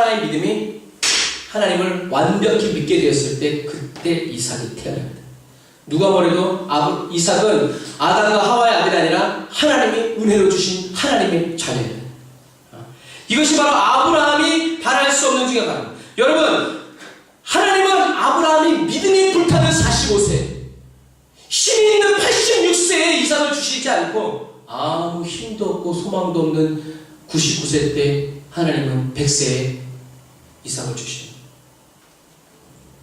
S1: 하나의 믿음이 하나님을 완벽히 믿게 되었을 때 그때 이삭이 태어납니다. 누가 뭐래도 이삭은 아담과 하와의 아들이 아니라 하나님이 은혜로 주신 하나님의 자녀입니다. 이것이 바로 아브라함이 바랄 수 없는 중에 하나. 여러분, 하나님은 아브라함이 믿음이 불타는 45세, 힘이 있는 86세에 이삭을 주시지 않고 아무 힘도 없고 소망도 없는 99세 때 하나님은 100세에 이삭을 주십니다.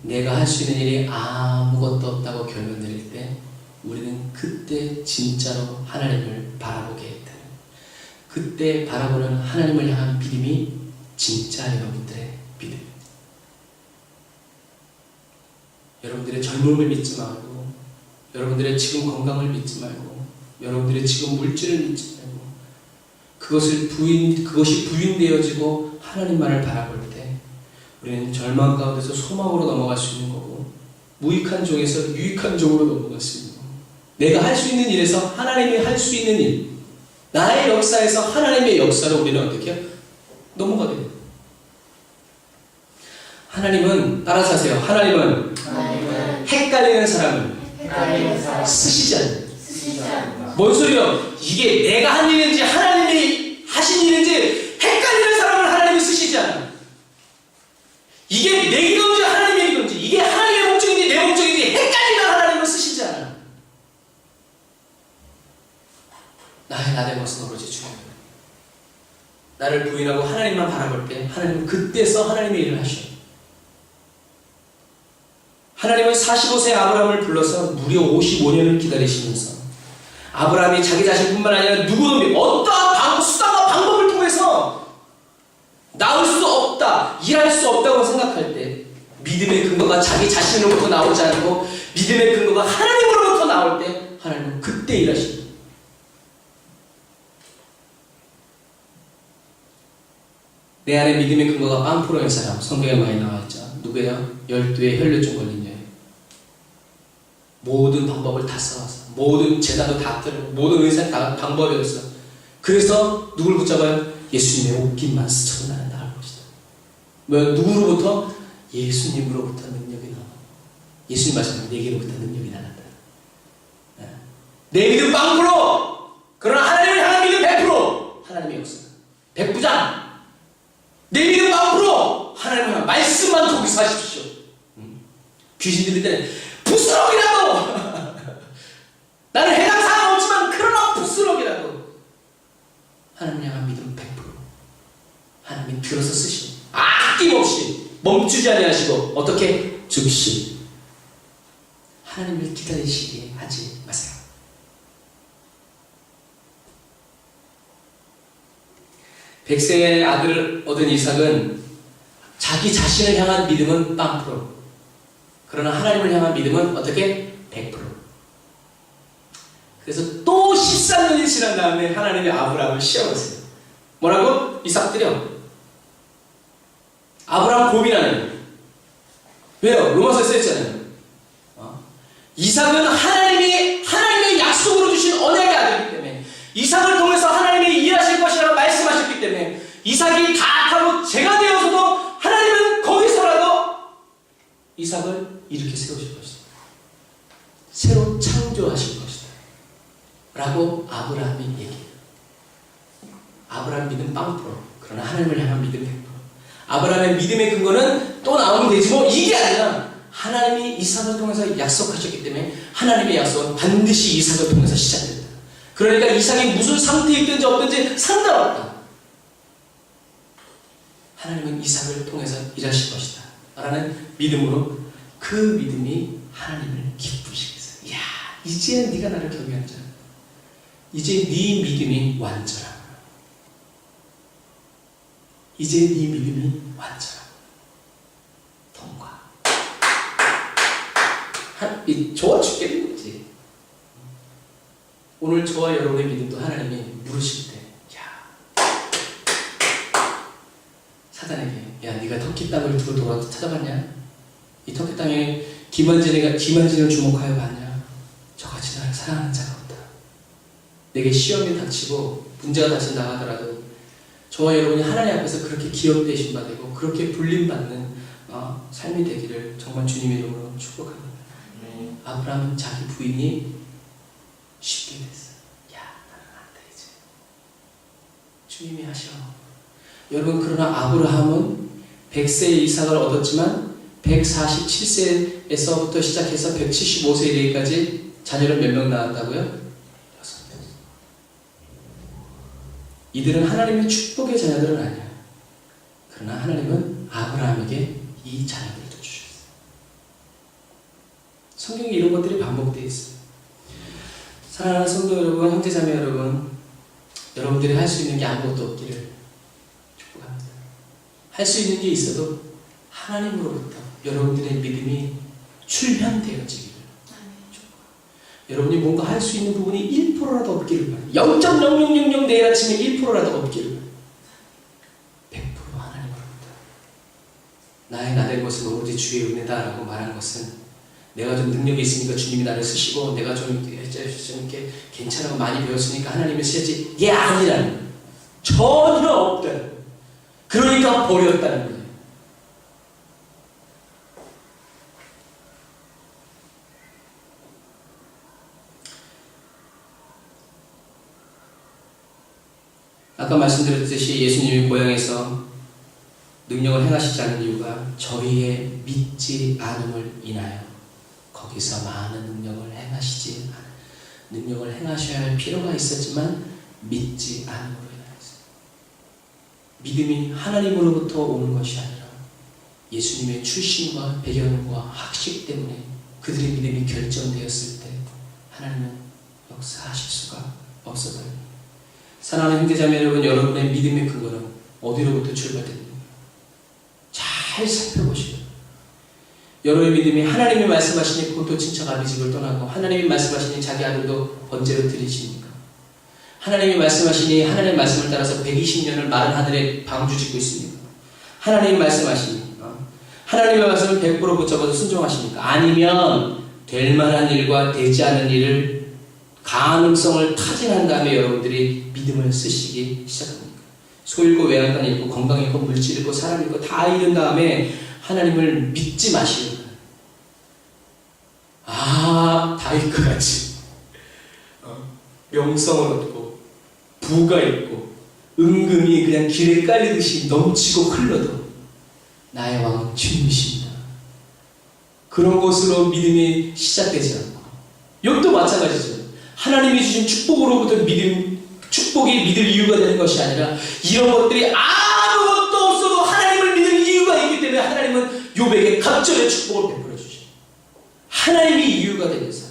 S1: 내가 할 수 있는 일이 아무것도 없다고 결론 내릴 때 우리는 그때 진짜로 하나님을 바라보게 했다. 그때 바라보는 하나님을 향한 믿음이 진짜 여러분들의 믿음입니다. 여러분들의 젊음을 믿지 말고, 여러분들의 지금 건강을 믿지 말고, 여러분들의 지금 물질을 믿지 말고, 그것이 부인되어지고 하나님만을 바라볼 때 우리는 절망 가운데서 소망으로 넘어갈 수 있는 거고, 무익한 종에서 유익한 종으로 넘어갈 수 있는 거고, 내가 할 수 있는 일에서 하나님이 할 수 있는 일, 나의 역사에서 하나님의 역사로 우리는 어떻게 해요? 넘어가게 돼요. 하나님은, 따라서 하세요. 하나님은 헷갈리는 사람을 쓰시지 않아요. 뭔 소리요? 이게 내가 한 일인지 하나님이 하신 일인지 헷갈리는 사람을 하나님이 쓰시지 않아요. 이게 내 기도인지 하나님의 기도인지, 이게 하나님의 목적인지 내 목적인지 헷갈리는 하나님을 쓰시지 않아요. 나의 나된 것은 오로지 주님입니다. 나를 부인하고 하나님만 바라볼 때 하나님은 그때서 하나님의 일을 하셔요. 하나님은 45세 아브라함을 불러서 무려 55년을 기다리시면서 아브라함이 자기 자신뿐만 아니라 누구도 어떠한 수단과 방법을 통해서 나올 수 없다, 일할 수 없다고 생각할 때 믿음의 근거가 자기 자신으로부터 나오지 않고 믿음의 근거가 하나님으로부터 나올 때 하나님은 그때 일하십니다. 내 안에 믿음의 근거가 빵프로인 사람, 성경에 많이 나와있죠. 누구예요? 12의 혈류증 걸린 여인. 모든 방법을 다 써왔어. 모든 제단도 다 들어. 모든 의사 다 방법이었어. 그래서 누굴 붙잡아요? 예수님의 옷깃만 스쳐도 나는 나을 것이다. 누구로부터? 예수님으로부터 능력이 나와. 예수님 말씀은 내게로부터 능력이 나간다. 내 믿음 0%! 그러나 하나님을 향한 믿음 100%! 하나님의 역사. 100부장! 내 믿음 0%! 하나님을 향한 말씀만 거기서 하십시오. 귀신 들릴 때는 부스럭이라도! 나는 해당 사항 없지만 그러나 부스럭이라도 하나님을 향한 믿음 100%. 하나님이 들어서 쓰시고 아낌없이 멈추지 아니하시고 어떻게? 즉시 하나님을 기다리시게 하지 마세요. 백세의 아들을 얻은 이삭은 자기 자신을 향한 믿음은 0%. 그러나 하나님을 향한 믿음은 어떻게? 100%. 그래서 또 13년이 지난 다음에 하나님이 아브라함을 시험하세요. 뭐라고? 이삭 드려. 아브라함 고민하는. 왜요? 로마서에 써있잖아요. 이삭은 하나님의 약속으로 주신 언약의 아들이기 때문에, 이삭을 통해서 하나님이 일하실 것이라고 말씀하셨기 때문에, 이삭이 다 타고 제가 되어서도 하나님은 거기서라도 이삭을 이렇게 세우실 것이다. 새로 창조하실 것이다. 라고 아브라함이 얘기해요. 아브라함 믿음 0%. 그러나 하나님을 향한 믿음 100%. 아브라함의 믿음의 근거는 또 나오면 되지 뭐, 이게 아니라 하나님이 이삭을 통해서 약속하셨기 때문에 하나님의 약속은 반드시 이삭을 통해서 시작된다. 그러니까 이삭이 무슨 상태에 있든지 없든지 상관없다. 하나님은 이삭을 통해서 일하실 것이다 라는 믿음으로, 그 믿음이 하나님을 기쁘시겠어요. 이야, 이제 네가 나를 경외하는 자야. 이제 네 믿음이 완전하고, 이제 네 믿음이 완전하고 통과. 좋아 죽겠는 거지. 오늘 저와 여러분의 믿음도 하나님이 물으실 때, 사단에게, 야, 네가 터키 땅을 두고 돌아 찾아봤냐? 이 터키 땅에 김한진을 주목하여 봤냐? 저같이 나를 사랑하는 자가 없다. 내게 시험이 닥치고 문제가 닥친다 하더라도 저와 여러분이 하나님 앞에서 그렇게 기업되신 바 되고 그렇게 불림받는 삶이 되기를 정말 주님의 이름으로 축복합니다. 아브라함은 자기 부인이 쉽게 됐어요. 야, 나는 안 돼, 이제. 주님이 하셔. 여러분, 그러나 아브라함은 100세의 이삭을 얻었지만 147세에서부터 시작해서 175세 이르기까지 자녀를 몇 명 낳았다고요? 6명. 이들은 하나님의 축복의 자녀들은 아니야. 그러나 하나님은 아브라함에게 이 자녀들도 주셨어요. 성경에 이런 것들이 반복되어 있어요. 사랑하는 성도 여러분, 형제자매 여러분, 여러분들이 할 수 있는 게 아무것도 없기를 축복합니다. 할 수 있는 게 있어도 하나님으로부터 여러분들의 믿음이 출현되어지기를 축복합니다. 여러분이 뭔가 할 수 있는 부분이 1%라도 없기를 바랍니다. 0.0000 내일 아침에 1%라도 없기를 바랍니다. 100% 하나님으로부터. 나의 나된 것은 오로지 주의 은혜다라고 말하는 것은 내가 좀 능력이 있으니까 주님이 나를 쓰시고 내가 좀 이렇게 괜찮고 많이 배웠으니까 하나님이 쓰셨지, 이게 아니라는 거예요. 전혀 없다는 거예요. 그러니까 버렸다는 거예요. 아까 말씀드렸듯이 예수님이 고향에서 능력을 행하시지 않은 이유가 저희의 믿지 않음을 인하여 거기서 많은 능력을 행하셔야 할 필요가 있었지만 믿지 않음으로 인하여서 믿음이 하나님으로부터 오는 것이 아니라 예수님의 출신과 배경과 학식 때문에 그들의 믿음이 결정되었을 때 하나님은 역사하실 수가 없었다는 사랑하는 형제자매 여러분, 여러분의 믿음의 근거는 어디로부터 출발됩니까? 잘 살펴보시고 여러분의 믿음이 하나님이 말씀하시니 본토 친척 아비집을 떠나고 하나님이 말씀하시니 자기 아들도 번제로 드리십니까? 하나님이 말씀하시니 하나님의 말씀을 따라서 120년을 마른 하늘에 방주 짓고 있습니까? 하나님이 말씀하시니 하나님의 말씀을 100% 붙잡아서 순종하십니까? 아니면 될 만한 일과 되지 않은 일을 가능성을 타진한 다음에 여러분들이 믿음을 쓰시기 시작합니까? 소 잃고 외양간 잃고 건강 잃고 물질 잃고 사람 잃고 다 잃은 다음에 하나님을 믿지 마시는 거예요. 다윗과 같이 명성을 얻고 부가 있고 은금이 그냥 길에 깔리듯이 넘치고 흘러도 나의 왕은 주님이십니다. 그런 것으로 믿음이 시작되지 않고 욥도 마찬가지죠. 하나님이 주신 축복으로부터 축복이 믿을 이유가 되는 것이 아니라 이런 것들이 아무것도 없어도 하나님을 믿을 이유가 있기 때문에 하나님은 욥에게 갑절의 축복을 베풀어 주십니다. 하나님이 이유가 되는 삶,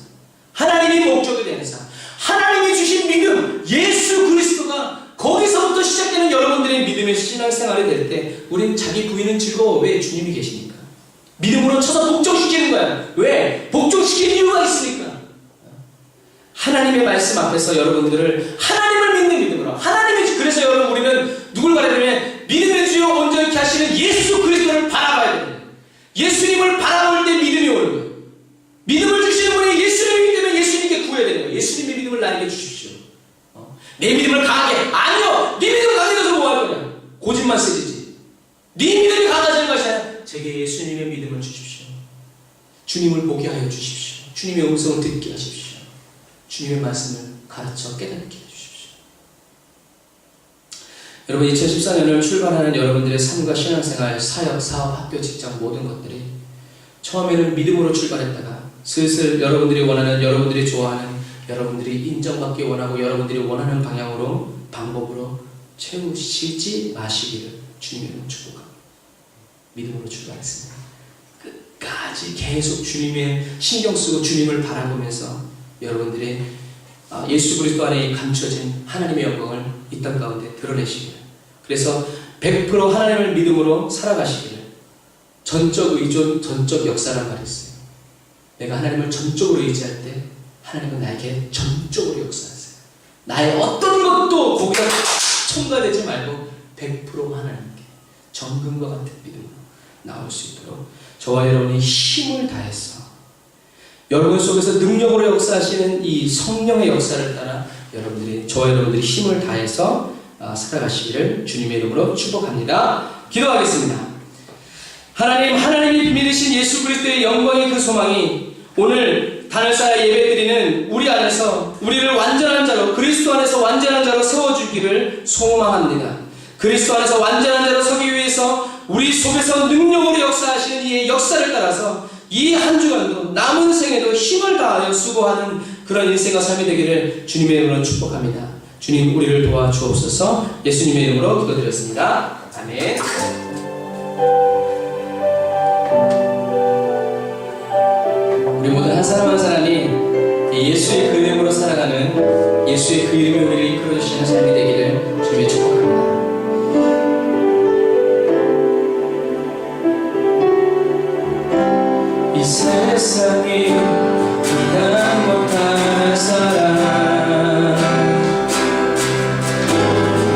S1: 하나님이 목적이 되는 삶, 하나님이 주신 믿음, 예수 그리스도가 거기서부터 시작되는 여러분들의 믿음의 신앙생활이 될 때 우리는 자기 부인은 즐거워. 왜? 주님이 계시니까. 믿음으로 쳐서 복종시키는 거야. 왜? 복종시킬 이유가 있으니까. 하나님의 말씀 앞에서 여러분들을 하나님을 믿는 믿음으로 그래서 여러분 우리는 누굴 바라야 되냐면 믿음의 주요 온전히 하시는 예수 그리스도를 바라봐야 돼요. 예수님을 바라볼 때 믿음이 오는 거예요. 믿음을 주시는 분이 예수님이기 때문에 예수님께 구해야 되는 거예요. 예수님의 믿음을 나에게 주십시오. 내 믿음을 강하게. 아니요. 네 믿음을 강해져서 뭐 할 거냐. 고집만 세지지. 네 믿음이 강해지는 것이 아니라 제게 예수님의 믿음을 주십시오. 주님을 보게 하여 주십시오. 주님의 음성을 듣게 하십시오. 주님의 말씀을 가르쳐 깨닫게 해주십시오. 여러분 2014년을 출발하는 여러분들의 삶과 신앙생활, 사역, 사업, 학교, 직장 모든 것들이 처음에는 믿음으로 출발했다가 슬슬 여러분들이 원하는, 여러분들이 좋아하는, 여러분들이 인정받기 원하고 여러분들이 원하는 방법으로 채우시지 마시기를 주님의 이름으로 축복합니다. 믿음으로 출발했습니다. 끝까지 계속 주님의 신경 쓰고 주님을 바라보면서 여러분들이 예수 그리스도 안에 감춰진 하나님의 영광을 이 땅 가운데 드러내시기를, 그래서 100% 하나님을 믿음으로 살아가시기를, 전적 의존, 전적 역사란 말이 있어요. 내가 하나님을 전적으로 의지할 때 하나님은 나에게 전적으로 역사하세요. 나의 어떤 것도 거기다 첨가되지 말고 100% 하나님께 정금과 같은 믿음으로 나올 수 있도록 저와 여러분이 힘을 다해서 여러분 속에서 능력으로 역사하시는 이 성령의 역사를 따라 저와 여러분들이 힘을 다해서 살아가시기를 주님의 이름으로 축복합니다. 기도하겠습니다. 하나님이 비밀이신 예수 그리스도의 영광의 그 소망이 오늘 단을 쌓아 예배드리는 우리 안에서 우리를 완전한 자로, 그리스도 안에서 완전한 자로 세워주기를 소망합니다. 그리스도 안에서 완전한 자로 서기 위해서 우리 속에서 능력으로 역사하시는 이의 역사를 따라서 이 한 주간도 남은 생에도 힘을 다하여 수고하는 그런 인생과 삶이 되기를 주님의 이름으로 축복합니다. 주님, 우리를 도와주옵소서. 예수님의 이름으로 기도드렸습니다. 아멘. 우리 모두 한 사람 한 사람이 예수의 그 이름으로 살아가는, 예수의 그 이름으로 우리를 이끌어주시는 삶이 되기를 주님의 축복합니다. 이 세상이 이해하지 못할 사람,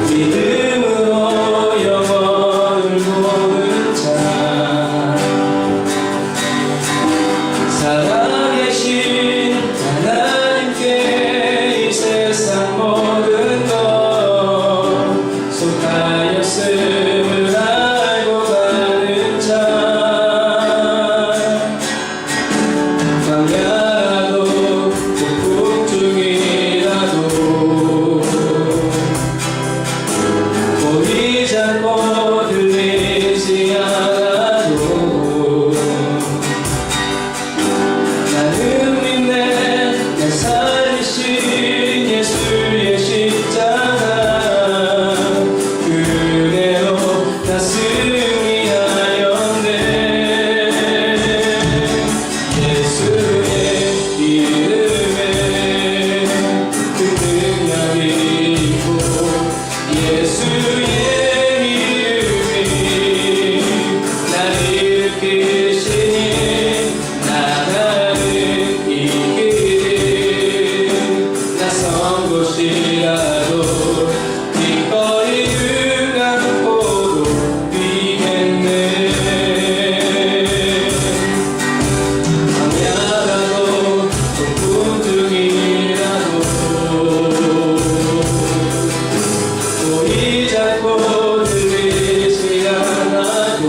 S1: 믿음으로 영원을 보는 자, 살아계신 하나님께 이 세상 모든 것 속하였음을 알고 가는 자, 광야라도 폭풍 중이라도 보이지 않고 들리지 않아도 나는 믿네. 날 살리신 예수의 십자가 그대로 나 승리하였네. 예수의 이름에 그 능력이 있고 예수의 이름이 나를 일으키시니 나가는 이 길은 낯선 곳이라도 기꺼이 등 안고도 뛰겠네. 광야라도 폭풍 중이라도 보이지 않고 들리지 않아도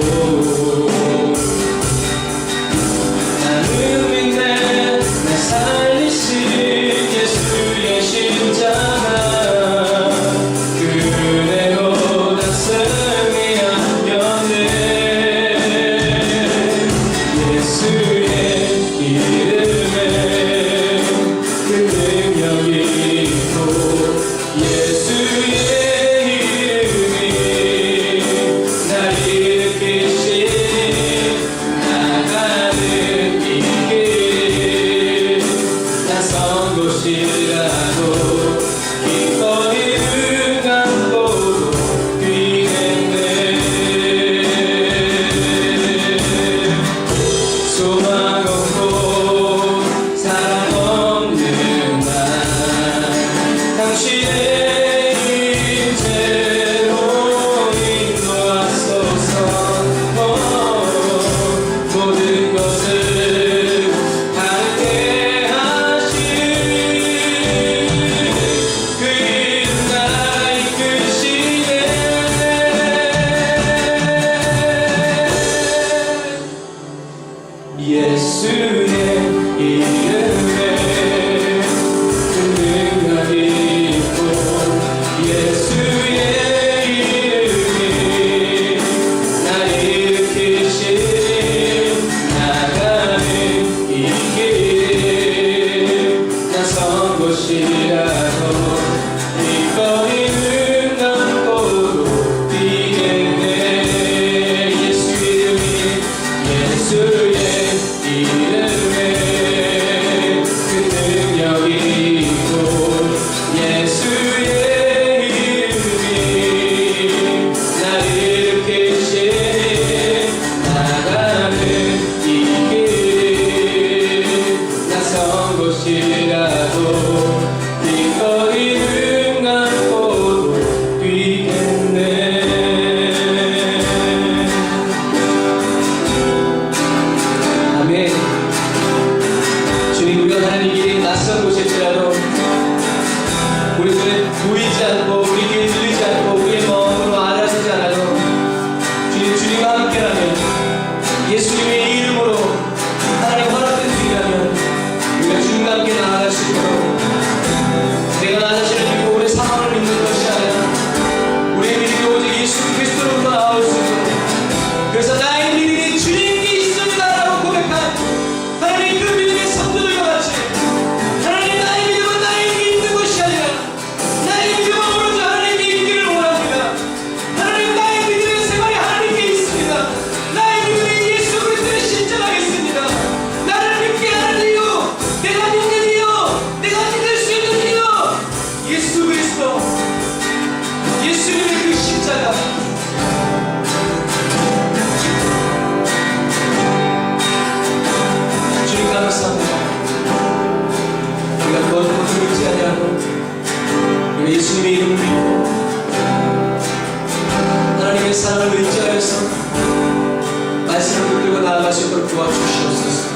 S1: 나아갈 수 있도록 도와주시옵소서.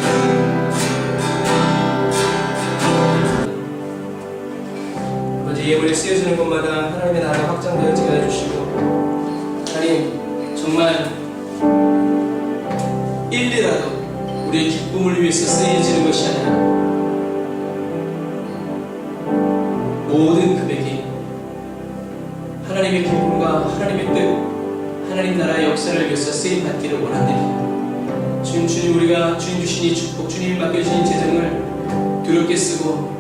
S1: 아버지, 예물이 쓰여지는 곳마다 하나님의 나라가 확장되어지게 해주시고, 하나님 정말 일리라도 우리의 기쁨을 위해서 쓰여지는 것이 아니라 모든 금액이 하나님의 기쁨과 하나님의 뜻, 하나님 나라의 역사를 위해서 쓰임받기를 원합니다. 주님, 우리가 주님 주신 이 축복, 주님이 맡겨주신 이 재정을 두렵게 쓰고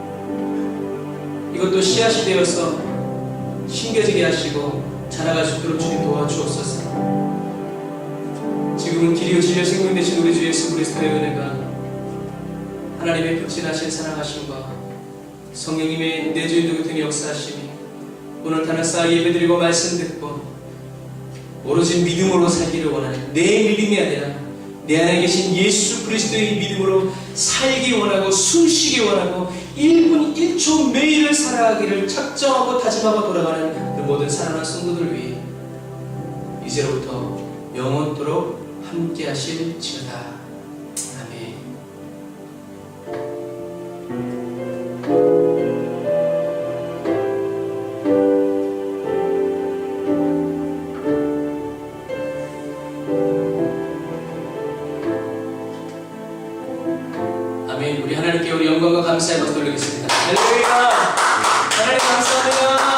S1: 이것도 씨앗이 되어서 심겨지게 하시고 자라갈 수 있도록 주님 도와주옵소서. 지금은 길이요 진리요 생명 되신 우리 주 예수 그리스도의 은혜가, 하나님의 극진하신 사랑하심과 성령님의 내주인도 같은 역사하심이 오늘 하나싸 예배드리고 말씀 듣고 오로지 믿음으로 살기를 원하는, 내 믿음이 아니라 내 안에 계신 예수 그리스도의 믿음으로 살기 원하고 숨쉬기 원하고 1분 1초 매일을 살아가기를 작정하고 다짐하고 돌아가는 그 모든 사랑하는 성도들 위해 이제로부터 영원토록 함께 하실지어다. 아멘. 아멘. 우리 하나님께 우리 영광과 감사의 박수 올리겠습니다. 할렐루야. 하나님 감사합니다.